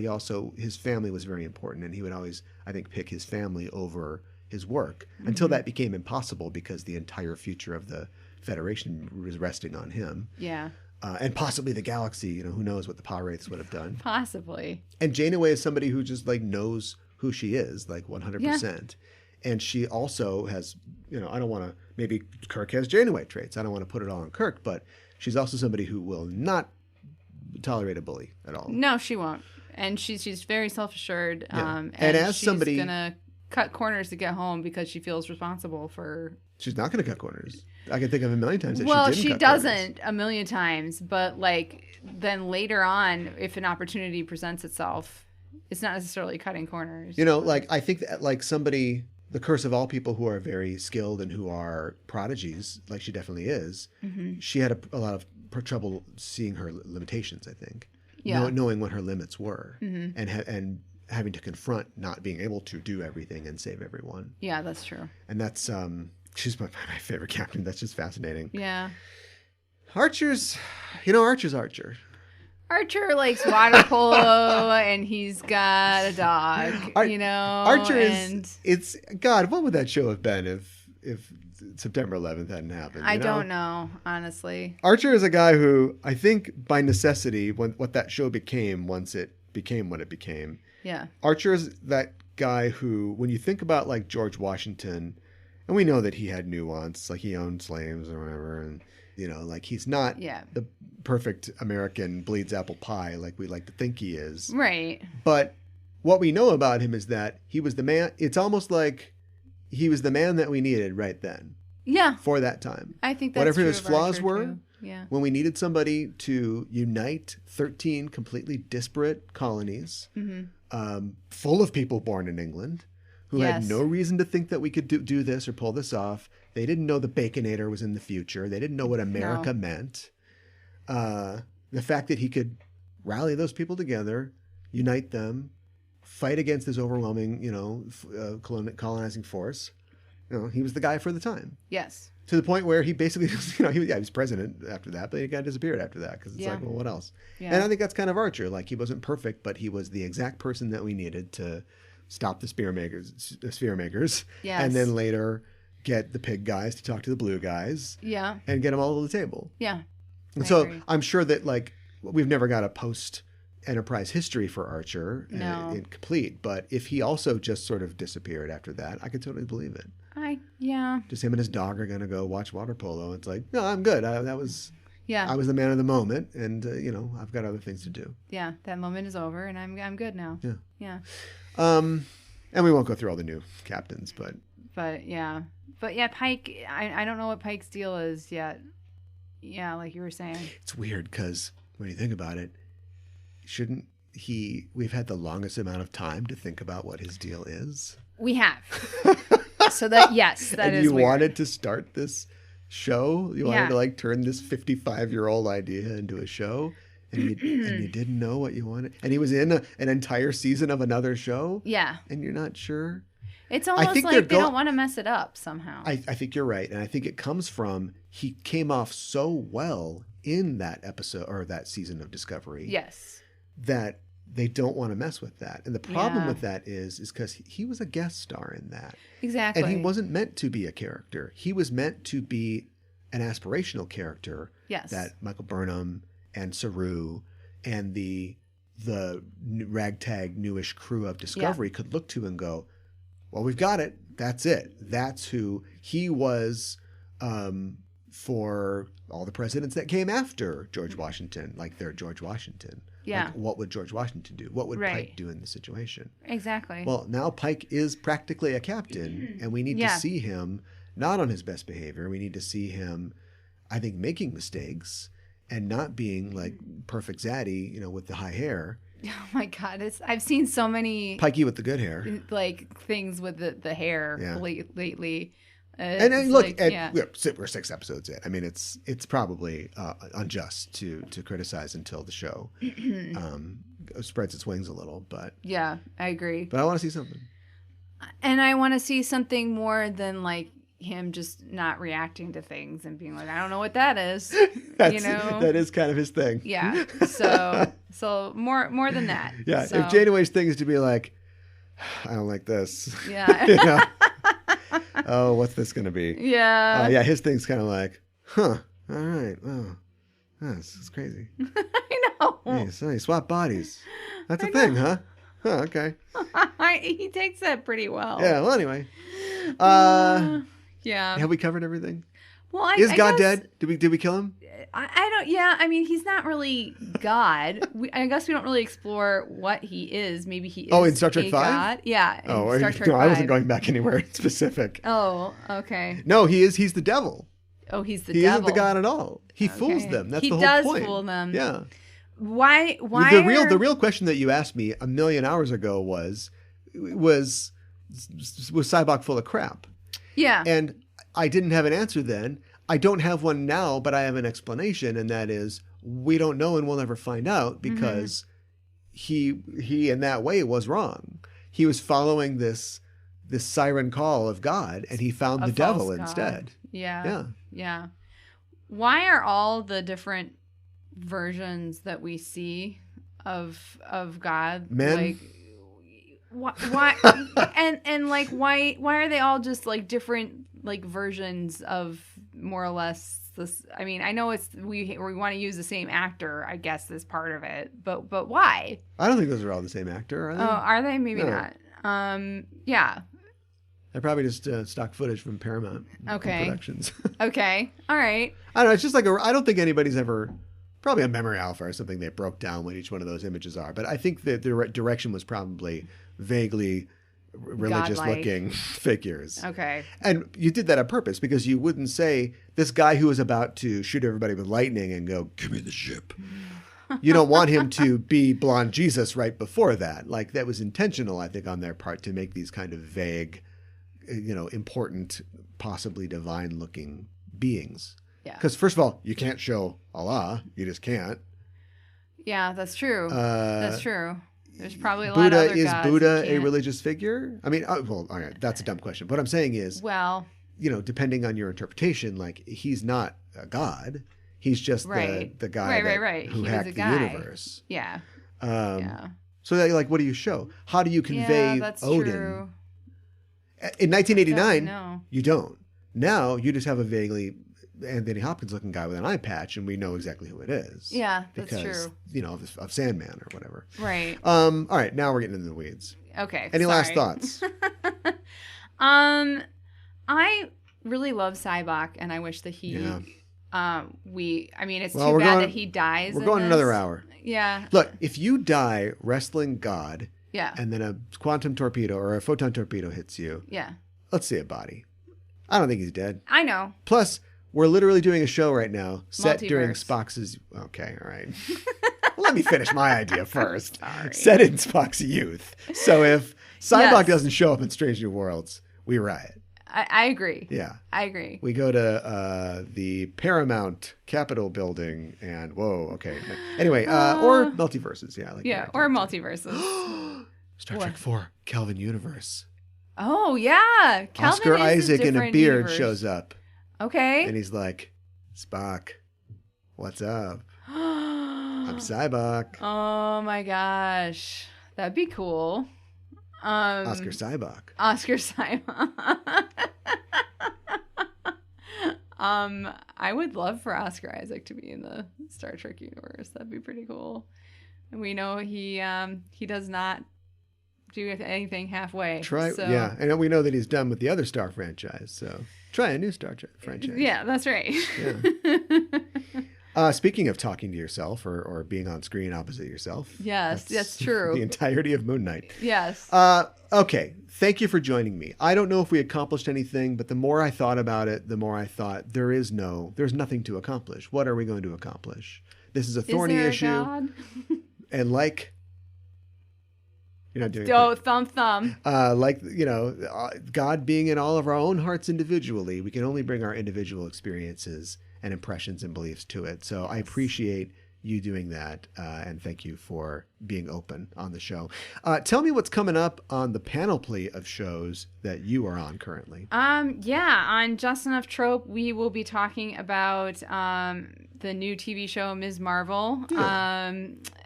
his family was very important, and he would always, I think, pick his family over his work until that became impossible because the entire future of the Federation was resting on him. Yeah. And possibly the galaxy. Who knows what the power wraiths would have done. Possibly. And Janeway is somebody who just like knows who she is, like 100%. Yeah. And she also has, I don't want to, maybe Kirk has Janeway traits. I don't want to put it all on Kirk, but she's also somebody who will not tolerate a bully at all. No, she won't. And she's very self-assured. Yeah. And as she's somebody going to cut corners to get home because she feels responsible for... She's not going to cut corners. I can think of a million times that she doesn't a million times, but like then later on, if an opportunity presents itself, it's not necessarily cutting corners. Like I think that like somebody... The curse of all people who are very skilled and who are prodigies, like she definitely is, she had a lot of trouble seeing her limitations, I think. Yeah. Knowing what her limits were and having to confront not being able to do everything and save everyone. Yeah, that's true. And that's, she's my favorite captain. That's just fascinating. Yeah. Archer's Archer. Archer likes water polo and he's got a dog, Archer it's God, what would that show have been if September 11th hadn't happened? I don't know, honestly. Archer is a guy who I think by necessity, what that show became once it became what it became. Yeah. Archer is that guy who, when you think about like George Washington, and we know that he had nuance, like he owned slaves or whatever, and like he's not the perfect American bleeds apple pie like we like to think he is. Right. But what we know about him is that he was the man. It's almost like he was the man that we needed right then. Yeah. For that time. I think that's whatever true his flaws were. Too. Yeah. When we needed somebody to unite 13 completely disparate colonies, full of people born in England, who had no reason to think that we could do this or pull this off. They didn't know the Baconator was in the future. They didn't know what America meant. The fact that he could rally those people together, unite them, fight against this overwhelming, colonizing force. He was the guy for the time. Yes. To the point where he basically, he was president after that, but he kind of disappeared after that because it's like, well, what else? Yeah. And I think that's kind of Archer. Like he wasn't perfect, but he was the exact person that we needed to stop the sphere makers, yes. And then later get the pig guys to talk to the blue guys, and get them all to the table. Yeah, and so I'm sure that like we've never got a post Enterprise history for Archer in complete, but if he also just sort of disappeared after that, I could totally believe it. Just him and his dog are gonna go watch water polo. It's like, no, I'm good. I was the man of the moment, and I've got other things to do. Yeah, that moment is over, and I'm good now. Yeah. And we won't go through all the new captains, but Pike. I don't know what Pike's deal is yet. Yeah, like you were saying. It's weird because when you think about it, shouldn't he? We've had the longest amount of time to think about what his deal is. We have. So that and is you weird. Wanted to start this show. You wanted to like turn this 55-year-old idea into a show. And you didn't know what you wanted. And he was in an entire season of another show. Yeah. And you're not sure. It's almost like they don't want to mess it up somehow. I think you're right. And I think it comes from he came off so well in that episode or that season of Discovery. Yes. That they don't want to mess with that. And the problem with that is because he was a guest star in that. Exactly. And he wasn't meant to be a character. He was meant to be an aspirational character. Yes. That Michael Burnham and Saru and the ragtag newish crew of Discovery could look to and go, well, we've got it. That's it. That's who he was for all the presidents that came after George Washington, like they're George Washington. Yeah. Like, what would George Washington do? What would Right. Pike do in the situation? Exactly. Well, now Pike is practically a captain, and we need to see him not on his best behavior. We need to see him, I think, making mistakes and not being like perfect zaddy, with the high hair. Oh my God. I've seen so many Pikey with the good hair. like things with the hair lately. And look, like, we're 6 episodes in. I mean, it's probably unjust to criticize until the show spreads its wings a little. But yeah, I agree. But I want to see something. And I want to see something more than like him just not reacting to things and being like, I don't know what that is. That is kind of his thing. Yeah. So more than that. Yeah. So, if Janeway's thing is to be like, I don't like this. Yeah. Oh, what's this going to be? Yeah. Yeah. His thing's kind of like, all right. Oh, this is crazy. I know. Hey, so you swap bodies. That's a thing, huh? Huh, okay. He takes that pretty well. Yeah. Well, anyway. Yeah. Have we covered everything? Well, Is God guess, dead? Did we kill him? I don't. Yeah. I mean, he's not really God. I guess we don't really explore what he is. Maybe he is. Oh, in Star Trek 5? God. Yeah. Star Trek no, 5. I wasn't going back anywhere specific. Oh, okay. No, he's the devil. Oh, he's the he devil. Isn't the God at all. He fools them. That's the whole point. He does fool them. Yeah. Why? The real question that you asked me a million hours ago was Cybok full of crap? Yeah. And I didn't have an answer then. I don't have one now, but I have an explanation, and that is we don't know and we'll never find out because he in that way was wrong. He was following this siren call of God, and he found the devil instead. Yeah. Why are all the different versions that we see of God men? Like, why and like why are they all just like different like versions of more or less this? I mean, I know it's we want to use the same actor, I guess, as part of it, but why? I don't think those are all the same actor, are they? Oh, are they? Maybe No. not. Yeah. They're probably just stock footage from Paramount Productions. Okay. All right. I don't know. It's just like I don't think anybody's ever, probably on Memory Alpha or something, they broke down what each one of those images are. But I think that the direction was probably vaguely religious-looking figures. Okay. And you did that on purpose because you wouldn't say this guy who was about to shoot everybody with lightning and go, give me the ship. You don't want him to be blonde Jesus right before that. Like that was intentional, I think, on their part to make these kind of vague, important, possibly divine-looking beings. Yeah. Because first of all, you can't show Allah. You just can't. Yeah, that's true. That's true. There's probably a lot Buddha of other gods. Is Buddha a religious figure? I mean, all right, that's a dumb question. What I'm saying is, well, depending on your interpretation, like he's not a god. He's just the guy who hacked the universe. Yeah. So like, what do you show? How do you convey Odin? True. In 1989, you don't. Now you just have a vaguely Anthony Hopkins looking guy with an eye patch, and we know exactly who it is. Yeah, that's because, true. Of Sandman or whatever. Right. All right, now we're getting into the weeds. Okay. Any last thoughts? I really love Cybok, and I wish that he. Yeah. It's too bad that he dies. We're going another hour. Yeah. Look, if you die wrestling God. Yeah. And then a quantum torpedo or a photon torpedo hits you. Yeah. Let's see a body. I don't think he's dead. I know. Plus, we're literally doing a show right now set during Multiverse. Spock's. Okay, all right. Well, let me finish my idea first. Sorry. Set in Spock's youth. So if Cybok doesn't show up in Strange New Worlds, we riot. I agree. Yeah. I agree. We go to the Paramount Capitol building and whoa, okay. Anyway, or multiverses, yeah. Or multiverses. Star Trek 4, Kelvin Universe. Oh yeah, Kelvin Oscar is Isaac in a different beard universe. shows up. Okay. And he's like, Spock, what's up? I'm Cybok. Oh my gosh, that'd be cool. Oscar Cybok. Oscar Cybok. I would love for Oscar Isaac to be in the Star Trek universe. That'd be pretty cool. And we know he does not do anything halfay. Yeah, and we know that he's done with the other Star franchise, so try a new Star franchise. Yeah, that's right. Yeah. Speaking of talking to yourself or being on screen opposite yourself. Yes, that's true. The entirety of Moon Knight. Yes. Okay. Thank you for joining me. I don't know if we accomplished anything, but the more I thought about it, the more I thought there's nothing to accomplish. What are we going to accomplish? This is a thorny issue. God? And you're not doing thumb. God being in all of our own hearts individually, we can only bring our individual experiences and impressions and beliefs to it. So I appreciate you doing that, and thank you for being open on the show. Tell me what's coming up on the panoply of shows that you are on currently. On Just Enough Trope, we will be talking about the new TV show Ms. Marvel.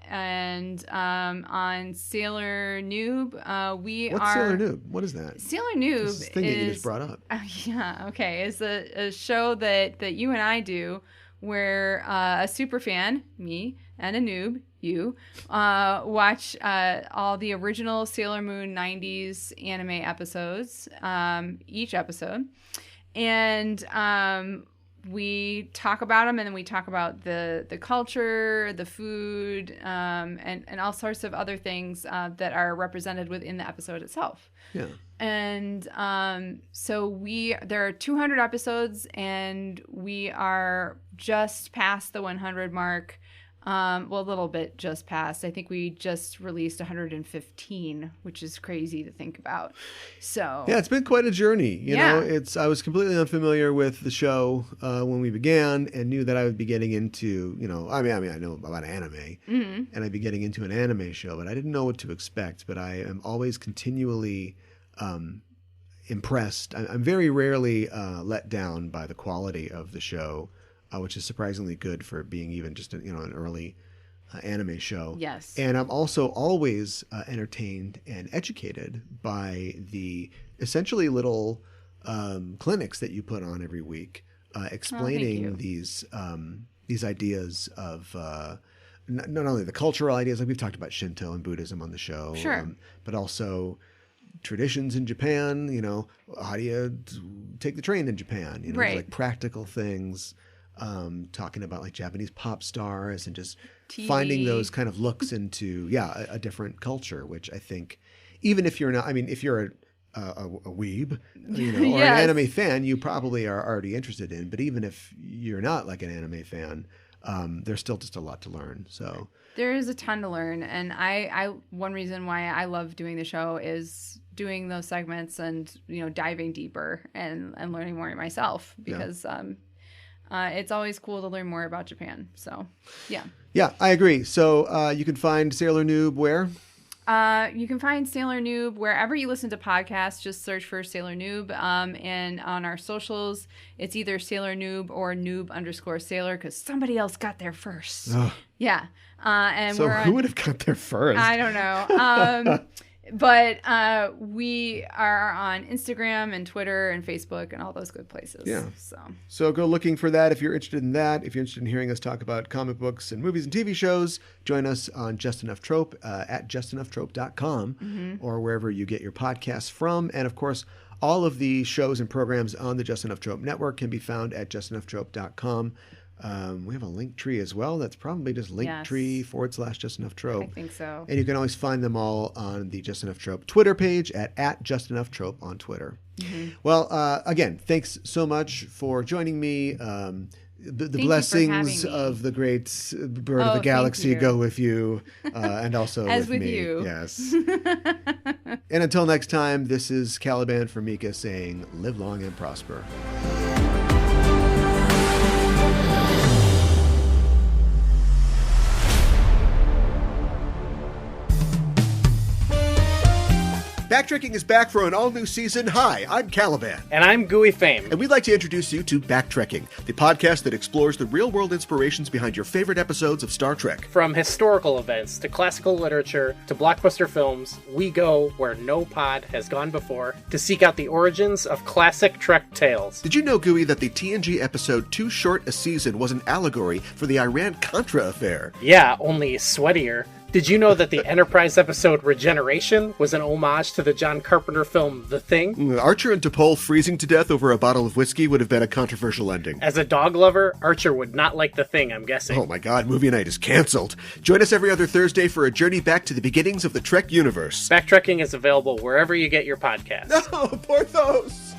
And on Sailor Noob, What's Sailor Noob? What is that? Sailor Noob this thing that you just brought up. Is a show that you and I do where a super fan, me, and a noob, you, watch all the original Sailor Moon 90s anime episodes, each episode. And we talk about them, and then we talk about the culture, the food, and all sorts of other things that are represented within the episode itself. Yeah. And so there are 200 episodes, and we are just past the 100 mark. A little bit just past. I think we just released 115, which is crazy to think about. So yeah, it's been quite a journey. You know, I was completely unfamiliar with the show when we began, and knew that I would be getting into, I know about anime, and I'd be getting into an anime show, but I didn't know what to expect. But I am always continually impressed. I'm very rarely let down by the quality of the show. Which is surprisingly good for being even just an early anime show. Yes. And I'm also always entertained and educated by the essentially little clinics that you put on every week, explaining these ideas of not only the cultural ideas, like we've talked about Shinto and Buddhism on the show, but also traditions in Japan. How do you take the train in Japan? Like practical things. Talking about like Japanese pop stars and just finding those kind of looks into a different culture, which I think even if you're not, if you're a weeb, or an anime fan, you probably are already interested in. But even if you're not like an anime fan, there's still just a lot to learn. So there is a ton to learn, and I one reason why I love doing the show is doing those segments and diving deeper and learning more myself because. It's always cool to learn more about Japan. So, yeah. Yeah, I agree. So you can find Sailor Noob where? You can find Sailor Noob wherever you listen to podcasts. Just search for Sailor Noob. And on our socials, it's either Sailor Noob or Noob_Sailor because somebody else got there first. Oh. Yeah. And so who would have got there first? I don't know. But we are on Instagram and Twitter and Facebook and all those good places. Yeah. So go looking for that if you're interested in that. If you're interested in hearing us talk about comic books and movies and TV shows, join us on Just Enough Trope at justenoughtrope.com or wherever you get your podcasts from. And of course, all of the shows and programs on the Just Enough Trope network can be found at justenoughtrope.com. We have a link tree as well. That's probably just linktree/Just Enough Trope. I think so. And you can always find them all on the Just Enough Trope Twitter page at Just Enough Trope on Twitter. Well, again, thanks so much for joining me. The blessings of the great bird of the galaxy go with you, and also with me. You. Yes. And until next time, this is Caliban for Mika saying, live long and prosper. BackTrekking is back for an all-new season. Hi, I'm Caliban. And I'm Gooey Fame. And we'd like to introduce you to BackTrekking, the podcast that explores the real-world inspirations behind your favorite episodes of Star Trek. From historical events to classical literature to blockbuster films, we go where no pod has gone before to seek out the origins of classic Trek tales. Did you know, Gooey, that the TNG episode Too Short a Season was an allegory for the Iran-Contra affair? Yeah, only sweatier. Did you know that the Enterprise episode Regeneration was an homage to the John Carpenter film The Thing? Archer and T'Pol freezing to death over a bottle of whiskey would have been a controversial ending. As a dog lover, Archer would not like The Thing, I'm guessing. Oh my god, movie night is canceled. Join us every other Thursday for a journey back to the beginnings of the Trek universe. BackTrekking is available wherever you get your podcasts. No, Porthos!